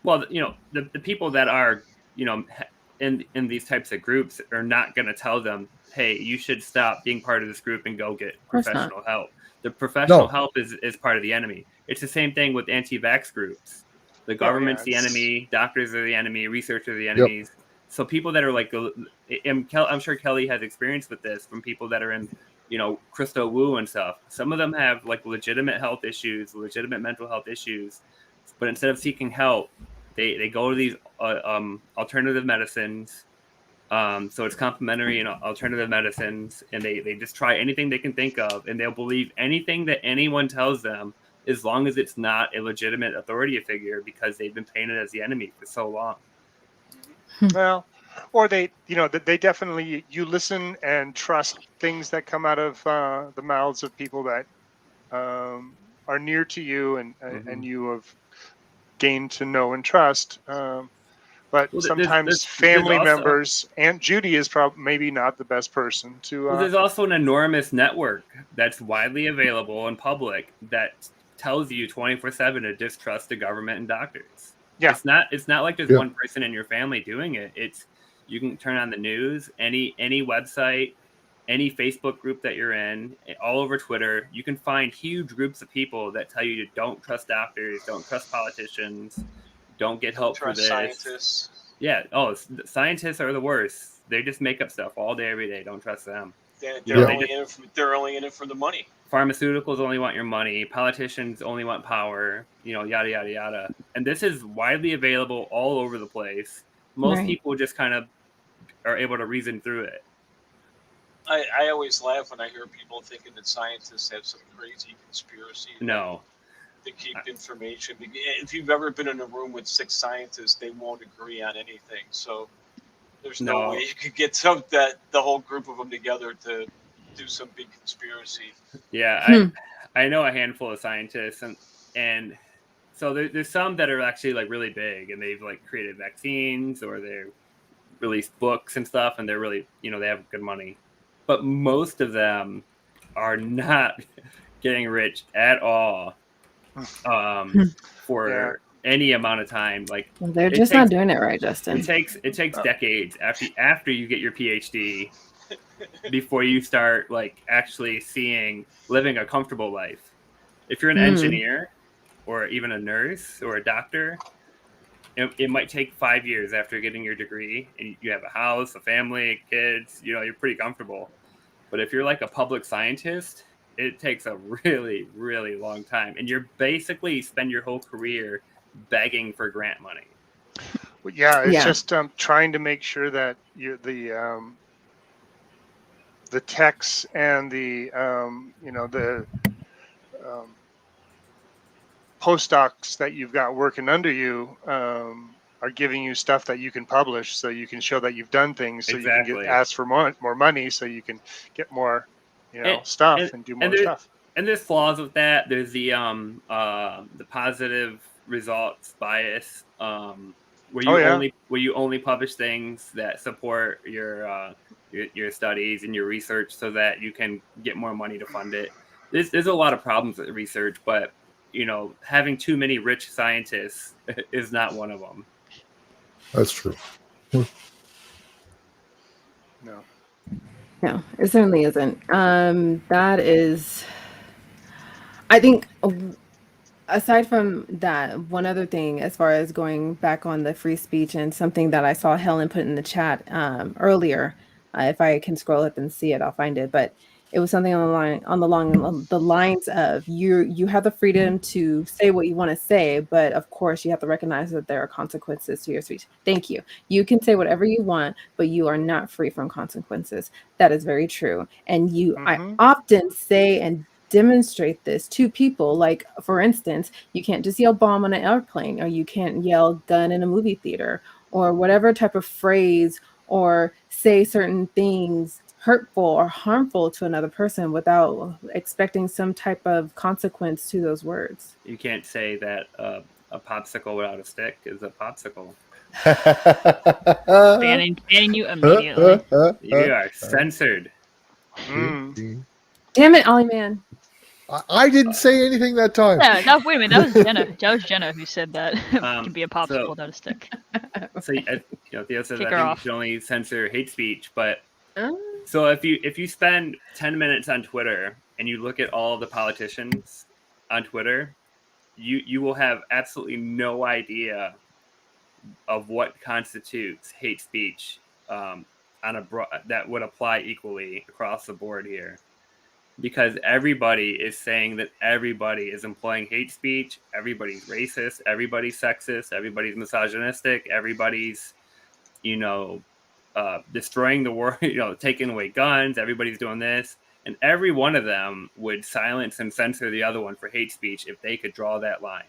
Well, the people that are, in these types of groups are not going to tell them, hey, you should stop being part of this group and go get professional help. The professional help is part of the enemy. It's the same thing with anti-vax groups. The government's the enemy, doctors are the enemy, researchers are the enemies. Yep. So people that are like, I'm sure Kelly has experience with this from people that are in, crystal woo and stuff. Some of them have like legitimate health issues, legitimate mental health issues, but instead of seeking help, they go to these alternative medicines. So it's complementary and alternative medicines, and they just try anything they can think of, and they'll believe anything that anyone tells them, as long as it's not a legitimate authority figure, because they've been painted as the enemy for so long. Well, or they definitely, you listen and trust things that come out of the mouths of people that are near to you and you have gained to know and trust. But sometimes family members, Aunt Judy is maybe not the best person to. There's also an enormous network that's widely available in public that tells you 24/7 to distrust the government and doctors. Yeah, it's not like there's one person in your family doing it. It's, you can turn on the news, any website, any Facebook group that you're in, all over Twitter. You can find huge groups of people that tell you to don't trust doctors, don't trust politicians. Don't get help for this. Scientists. Yeah. Oh, scientists are the worst. They just make up stuff all day, every day. Don't trust them. They're only in it for the money. Pharmaceuticals only want your money. Politicians only want power. Yada yada yada. And this is widely available all over the place. Most people just kind of are able to reason through it. I always laugh when I hear people thinking that scientists have some crazy conspiracy. No. To keep information. If you've ever been in a room with 6 scientists, they won't agree on anything. So there's no way you could get the whole group of them together to do some big conspiracy. Yeah, I know a handful of scientists, and so there's some that are actually like really big, and they've like created vaccines or they released books and stuff, and they're really, they have good money. But most of them are not getting rich at all. For any amount of time, like they're just not doing it right, Justin. It takes decades after you get your PhD before you start like actually living a comfortable life. If you're an engineer or even a nurse or a doctor, it might take 5 years after getting your degree, and you have a house, a family, kids. You're pretty comfortable. But if you're like a public scientist, it takes a really, really long time. And you're basically spend your whole career begging for grant money. Well, it's just trying to make sure that the techs and the postdocs that you've got working under you are giving you stuff that you can publish, so you can show that you've done things, so you can ask for more money, so you can get more stuff and do more stuff. And there's flaws with that. There's the positive results bias, where you only publish things that support your studies and your research, so that you can get more money to fund it. There's a lot of problems with research, but having too many rich scientists is not one of them. That's true. No, it certainly isn't. That is, I think, aside from that, one other thing, as far as going back on the free speech, and something that I saw Helen put in the chat earlier, if I can scroll up and see it, I'll find it. But it was something along the lines of you have the freedom to say what you want to say, but of course you have to recognize that there are consequences to your speech. Thank you. You can say whatever you want, but you are not free from consequences. That is very true. And I often say and demonstrate this to people. Like, for instance, you can't just yell bomb on an airplane, or you can't yell gun in a movie theater, or whatever type of phrase, or say certain things hurtful or harmful to another person without expecting some type of consequence to those words. You can't say that a popsicle without a stick is a popsicle. Banning you immediately. You are censored. Damn it, ʻOllieman. I didn't say anything that time. No, wait a minute. That was Jena. That was Jena who said that. Can be a popsicle, not a stick. So Theo says Kick I her think off. you should only censor hate speech, but so if you spend 10 minutes on Twitter and you look at all of the politicians on Twitter, you will have absolutely no idea of what constitutes hate speech that would apply equally across the board here. Because everybody is saying that everybody is employing hate speech, everybody's racist, everybody's sexist, everybody's misogynistic, everybody's, destroying the world, taking away guns, everybody's doing this. And every one of them would silence and censor the other one for hate speech if they could draw that line.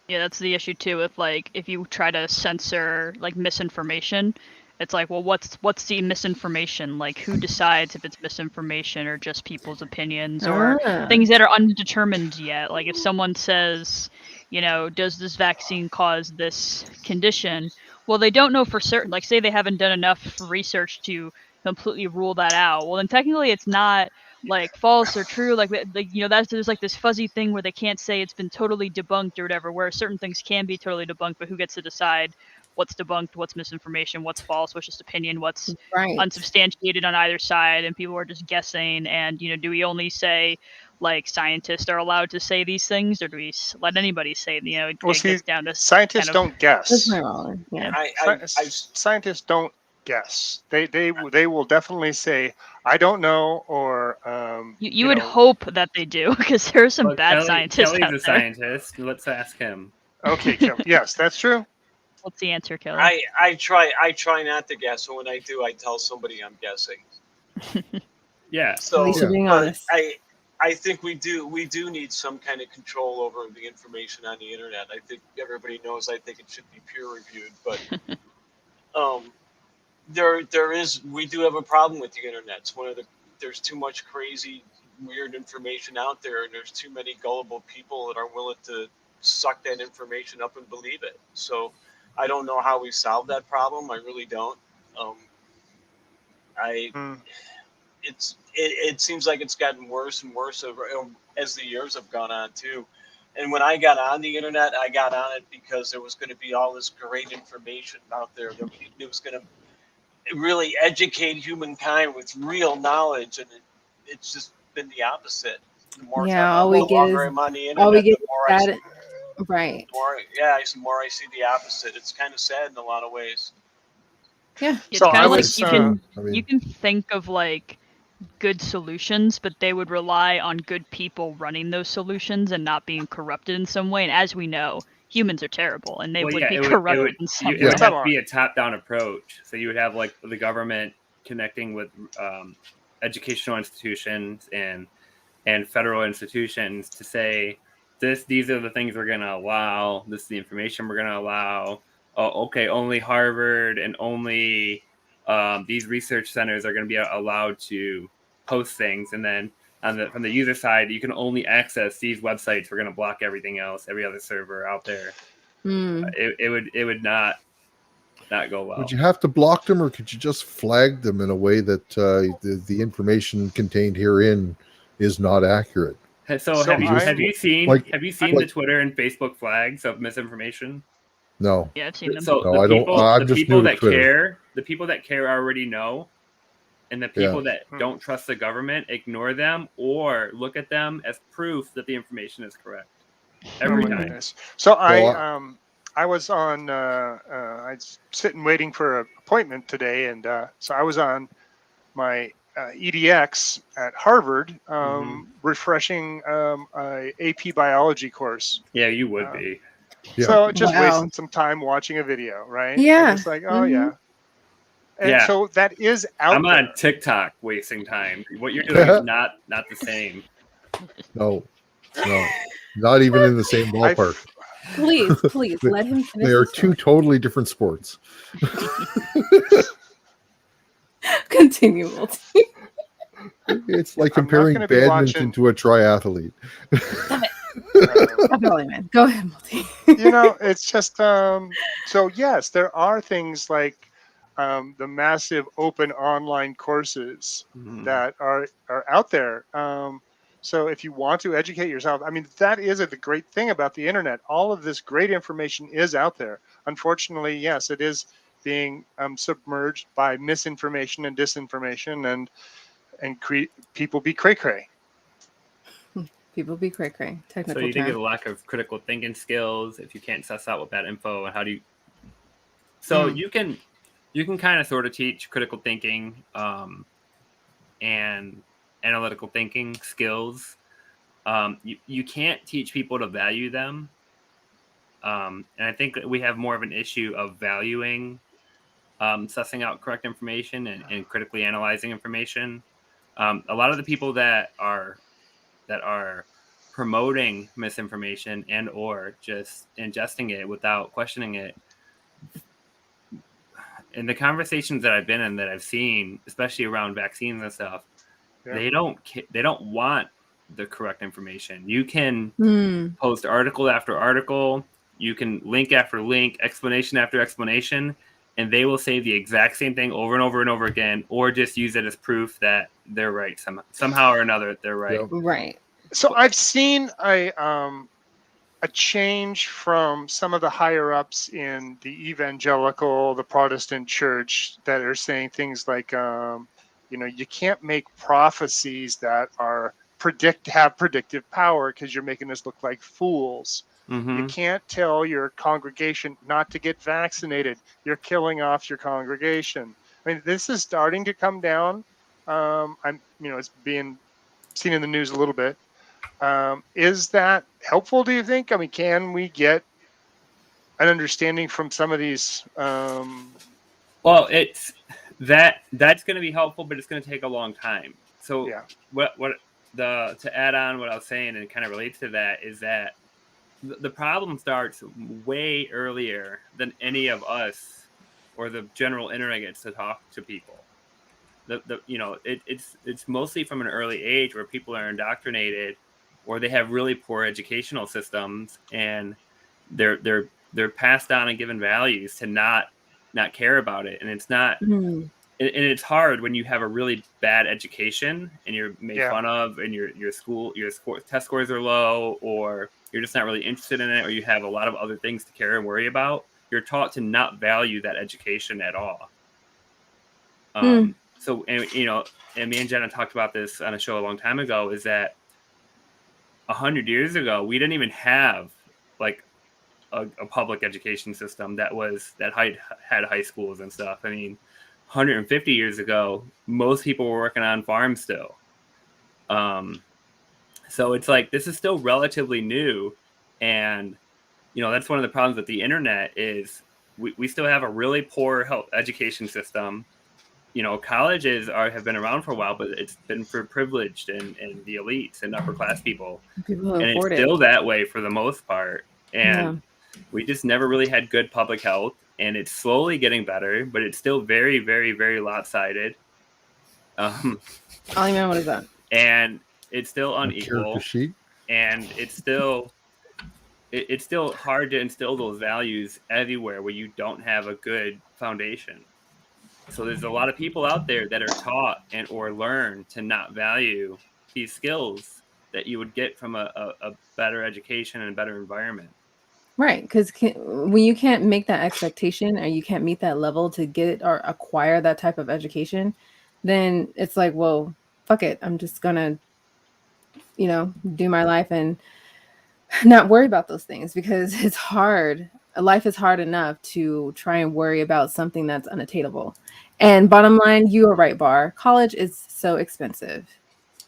Yeah, that's the issue too. If you try to censor misinformation, it's like, well, what's the misinformation? Like, who decides if it's misinformation or just people's opinions or things that are undetermined yet? Like, if someone says, does this vaccine cause this condition? Well, they don't know for certain. Like, say they haven't done enough research to completely rule that out. Well, then technically it's not false or true. There's this fuzzy thing where they can't say it's been totally debunked or whatever, where certain things can be totally debunked, but who gets to decide what's debunked, what's misinformation, what's false, what's just opinion, what's unsubstantiated on either side, and people are just guessing. And do we only say scientists are allowed to say these things, or do we let anybody say? Gets down to scientists don't guess. That's my role. Yeah. Scientists don't guess. They will definitely say, I don't know, or you would hope that they do, because there are some bad scientists Kelly's out a there. scientist. Let's ask him. Okay, Kelly. Yes, that's true. What's the answer, Kelly? I try not to guess, and when I do, I tell somebody I'm guessing. Yeah. So At least you're being honest. I think we do need some kind of control over the information on the internet. I think everybody knows I think it should be peer reviewed, but we do have a problem with the internet. It's there's too much crazy, weird information out there, and there's too many gullible people that are willing to suck that information up and believe it. So I don't know how we solve that problem. I really don't. It seems like it's gotten worse and worse as the years have gone on too. And when I got on the internet, I got on it because there was going to be all this great information out there that it was going to really educate humankind with real knowledge, and it's just been the opposite. The more all we get is I'm on the internet, the more I see, right. the more I see the opposite. It's kind of sad in a lot of ways. Yeah. It's kind of you can think of good solutions, but they would rely on good people running those solutions and not being corrupted in some way. And as we know, humans are terrible, and they would be corrupted in some way. It would have to be a top-down approach. So you would have the government connecting with educational institutions and federal institutions to say, these are the things we're going to allow. This is the information we're going to allow. Oh, okay, only Harvard and only these research centers are going to be allowed to post things. And then from the user side, you can only access these websites. We're going to block everything else, every other server out there. It would not go well. Would you have to block them, or could you just flag them in a way that the information contained herein is not accurate? So have you seen the Twitter and Facebook flags of misinformation? No. Yeah, I've seen them. So no, I don't. I'm just new to Twitter. The people that care already know, and the people that don't trust the government ignore them or look at them as proof that the information is correct every time. So I was on. I was sitting waiting for an appointment today, and so I was on my EDX at Harvard, refreshing a AP biology course. Yeah, you would be. Yeah. So just wasting some time watching a video, right? Yeah. It's like, yeah. And so that is out I'm there. on TikTok wasting time. What you're doing is not the same. No, not even in the same ballpark. Please let him finish. They are two totally different sports. Continue, Multi. It's like comparing badminton to a triathlete. Go ahead, Multi. It's just so yes, there are things like the massive open online courses that are out there. So if you want to educate yourself, I mean, that is the great thing about the internet. All of this great information is out there. Unfortunately, yes, it is being submerged by misinformation and disinformation, and people be cray-cray. People be cray-cray. Technical So you think term. of the lack of critical thinking skills if you can't suss out with that info, and how do you? So you can kind of sort of teach critical thinking and analytical thinking skills. You can't teach people to value them, and I think that we have more of an issue of valuing, sussing out correct information and critically analyzing information. A lot of the people that are promoting misinformation and or just ingesting it without questioning it, in the conversations that I've been in, that I've seen, especially around vaccines and stuff, they don't want the correct information. You can post article after article, you can link after link, explanation after explanation, and they will say the exact same thing over and over and over again, or just use it as proof that they're right somehow or another. They're right. Right. So I've seen a change from some of the higher ups in the evangelical, the Protestant church, that are saying things like, you can't make prophecies that are have predictive power because you're making us look like fools. You can't tell your congregation not to get vaccinated. You're killing off your congregation. I mean, this is starting to come down. It's being seen in the news a little bit. Is that helpful, do you think? I mean, can we get an understanding from some of these? Well, that's going to be helpful, but it's going to take a long time. So to add on what I was saying, and kind of relates to that, is that the problem starts way earlier than any of us or the general internet gets to talk to people. It's mostly from an early age where people are indoctrinated, or they have really poor educational systems, and they're passed on and given values to not care about it. And it's not, and it's hard when you have a really bad education and you're made fun of, and your test scores are low, or you're just not really interested in it, or you have a lot of other things to care and worry about. You're taught to not value that education at all. So, and me and Jena talked about this on a show a long time ago, is that 100 years ago, we didn't even have like a public education system that had high schools and stuff. I mean, 150 years ago, most people were working on farms still. So it's like, this is still relatively new. And, that's one of the problems with the internet is we still have a really poor education system. Colleges have been around for a while, but it's been for privileged and the elites and upper class people. And it's still that way for the most part. And we just never really had good public health, and it's slowly getting better, but it's still very, very, very lopsided. Ollieman, what is that? And it's still unequal, and it's still hard to instill those values everywhere where you don't have a good foundation. So there's a lot of people out there that are taught or learn to not value these skills that you would get from a better education and a better environment. Right, because when you can't make that expectation, or you can't meet that level to get or acquire that type of education, then it's like, well, fuck it. I'm just gonna, do my life and not worry about those things, because it's hard. Life is hard enough to try and worry about something that's unattainable. And bottom line, you are right, Bar. College is so expensive.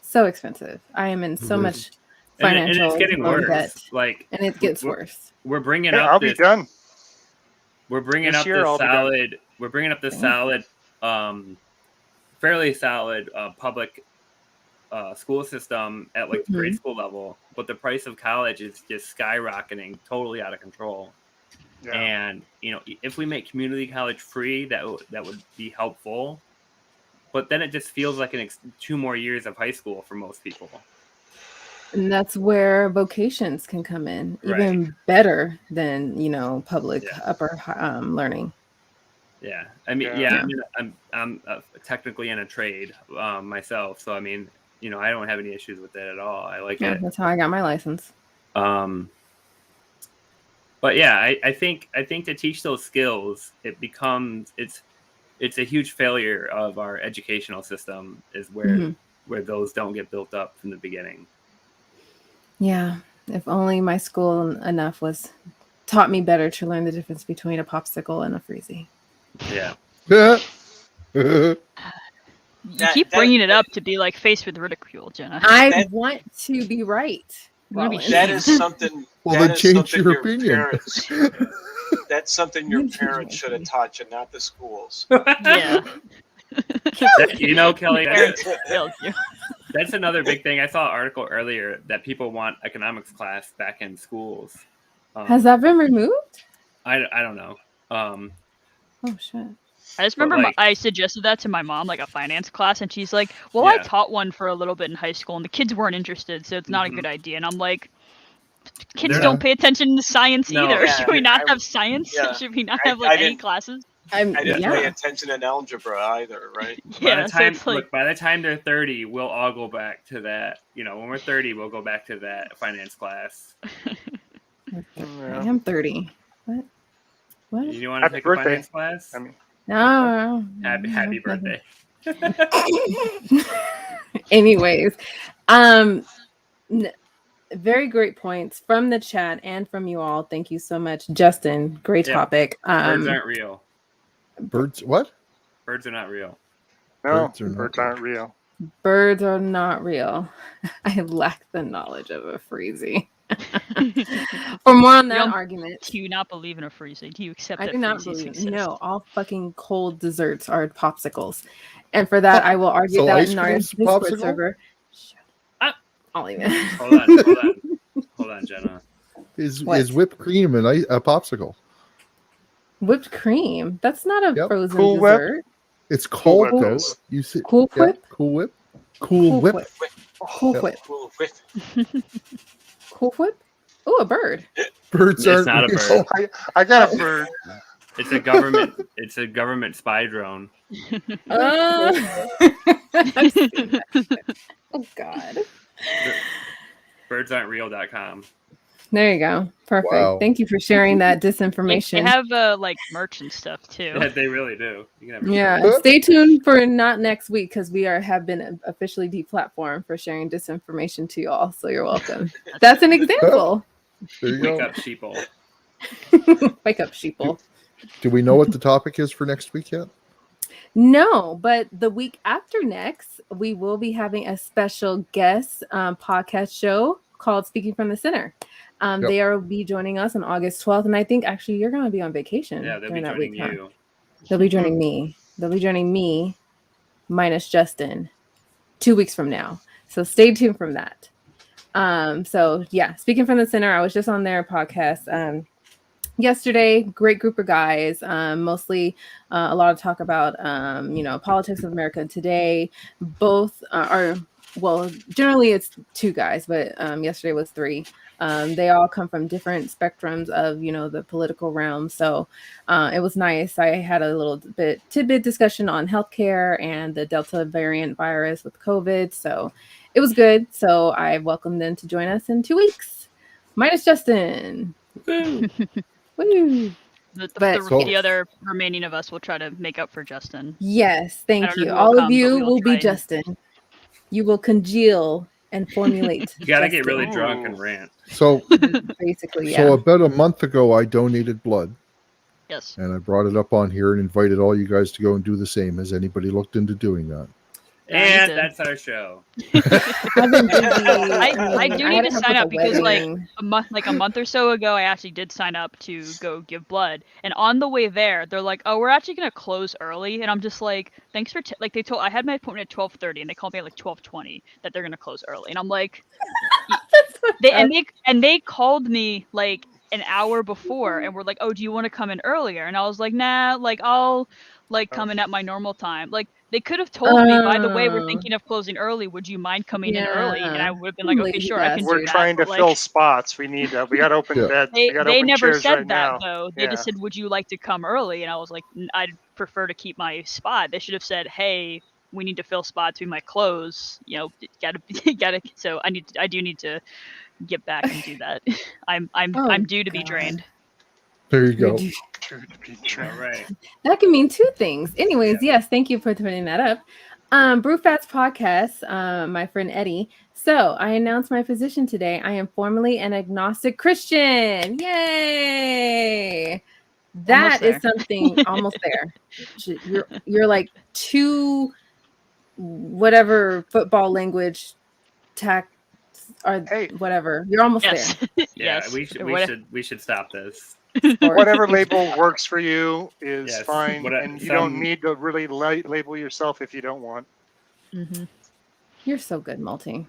So expensive. I am in so much financial and it's getting worse. Debt. And it gets worse. We're bringing up this. I'll be done. We're bringing up this solid. We're bringing up this solid, fairly solid public school system at like the grade school level, but the price of college is just skyrocketing, totally out of control. Yeah. And if we make community college free, that would be helpful. But then it just feels like 2 more years of high school for most people. And that's where vocations can come in, even better than public upper learning. Yeah, I mean, I'm technically in a trade myself, so I mean, I don't have any issues with it at all. I like it. That's how I got my license. But yeah, I think to teach those skills, it's a huge failure of our educational system is where those don't get built up from the beginning. Yeah. If only my school enough taught me better to learn the difference between a popsicle and a freezy. Yeah. You keep bringing it up to be like faced with ridicule, Jenna. I want to be right. That is something. Well, then change your opinion. That's something your parents should have taught you, not the schools. Yeah. Kelly, that's another big thing. I saw an article earlier that people want economics class back in schools. Has that been removed? I don't know. Oh shit. I just remember I suggested that to my mom, like a finance class, and she's like, well, I taught one for a little bit in high school, and the kids weren't interested, so it's not a good idea. And I'm like, kids don't pay attention to science either. Should we not have science? Should we not have any classes? I didn't pay attention in algebra either, right? Yeah, by the time they're 30, we'll all go back to that. When we're 30, we'll go back to that finance class. I am 30. What? You want to take a finance class? No. Happy birthday. Anyways, very great points from the chat and from you all. Thank you so much, Justin. Great topic. Birds aren't real. Birds? What? Birds are not real. No, birds aren't real. Birds are not real. I lack the knowledge of a freezy. For more on that argument. Do you not believe in a freezy? Do you accept I that do not freezies believe. exist? No, all fucking cold desserts are popsicles. And for that, I will argue that in our Discord server. Shut up. ʻOllieman. Hold on, Jenna. Is whipped cream a popsicle? Whipped cream? That's not a frozen Cool dessert. Whip. It's called though. You see, Cool Whip? Cool Whip. Cool Whip. Cool Whip. Cool Whip? Oh, a bird. Birds it's not a bird. Oh, I got a bird. It's a government. It's a government spy drone. Oh God. Birdsaren'treal.com. There you go. Perfect. Wow. Thank you for sharing that disinformation. They have like merch and stuff too. Yeah, they really do. Stay tuned for not next week because we have been officially deplatformed for sharing disinformation to y'all. So you're welcome. That's an example. There you Wake go. up, sheeple. Wake up, sheeple. Do we know what the topic is for next week yet? No, but the week after next, we will be having a special guest podcast show called Speaking from the Center. They will be joining us on August 12th, and I think actually you're going to be on vacation. Yeah, they'll be joining you. They'll be joining me. They'll be joining me minus Justin 2 weeks from now. So stay tuned from that. So yeah, Speaking from the Center, I was just on their podcast yesterday. Great group of guys, mostly a lot of talk about politics of America today. Both generally it's two guys, but yesterday was three. They all come from different spectrums of the political realm, so it was nice. I had a little bit tidbit discussion on healthcare and the Delta variant virus with COVID, so it was good. So I welcome them to join us in 2 weeks, minus Justin. Woo. The other remaining of us will try to make up for Justin. Yes, thank you. All of you will be Justin. You will congeal and formulate. You gotta get really drunk and rant. So basically, So about a month ago, I donated blood. Yes. And I brought it up on here and invited all you guys to go and do the same. Has anybody looked into doing that? And that's our show. I do need to sign up because like a month or so ago, I actually did sign up to go give blood. And on the way there, they're like, "Oh, we're actually gonna close early." And I'm just like, "Thanks for I had my appointment at 12:30, and they called me at like 12:20 that they're gonna close early." And I'm like, they called me like an hour before, and were like, "Oh, do you want to come in earlier?" And I was like, "Nah, like I'll come in at my normal time." Like they could have told me, by the way, we're thinking of closing early. Would you mind coming in early? And I would have been like, okay, sure, I can do that. We're trying to fill spots. We got open beds. They never said that though. They just said, "Would you like to come early?" And I was like, "I'd prefer to keep my spot." They should have said, "Hey, we need to fill spots. We might close. Gotta. So I do need to get back and do that. I'm due to be drained. There you go. All right. That can mean two things. Anyways, yes, thank you for putting that up. Brewfats podcast, my friend Eddie. So I announced my position today. I am formally an agnostic Christian. Yay! That is something almost there. You're like 2 whatever football language or whatever. You're almost there. Yeah, we should stop this. Whatever label works for you is fine, and you don't need to really label yourself if you don't want. Mm-hmm. You're so good, Multi.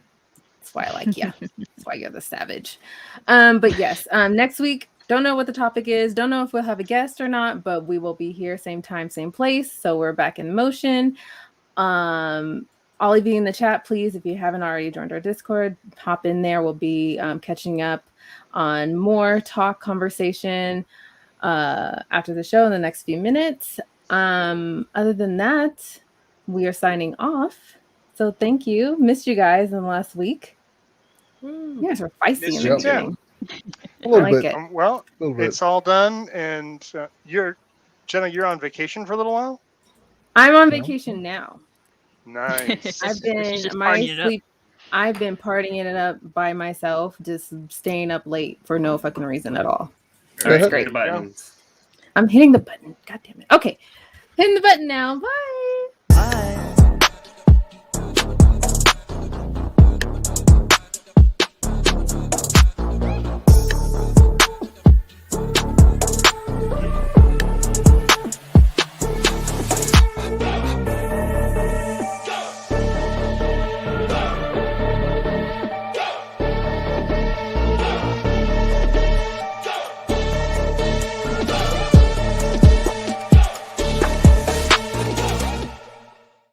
That's why I like you. That's why you're the savage. But yes, next week, don't know what the topic is. Don't know if we'll have a guest or not, but we will be here same time, same place. So we're back in motion. All of you in the chat, please, if you haven't already joined our Discord, hop in there. We'll be catching up on more talk conversation after the show in the next few minutes. Other than that, we are signing off. So thank you. Missed you guys in the last week. You guys were feisty in the beginning. A little bit. It's all done, and Jenna, you're on vacation for a little while? I'm on vacation now. Nice. I've been partying it up by myself, just staying up late for no fucking reason at all. That's great. I'm hitting the button. God damn it. Okay. Hitting the button now. Bye.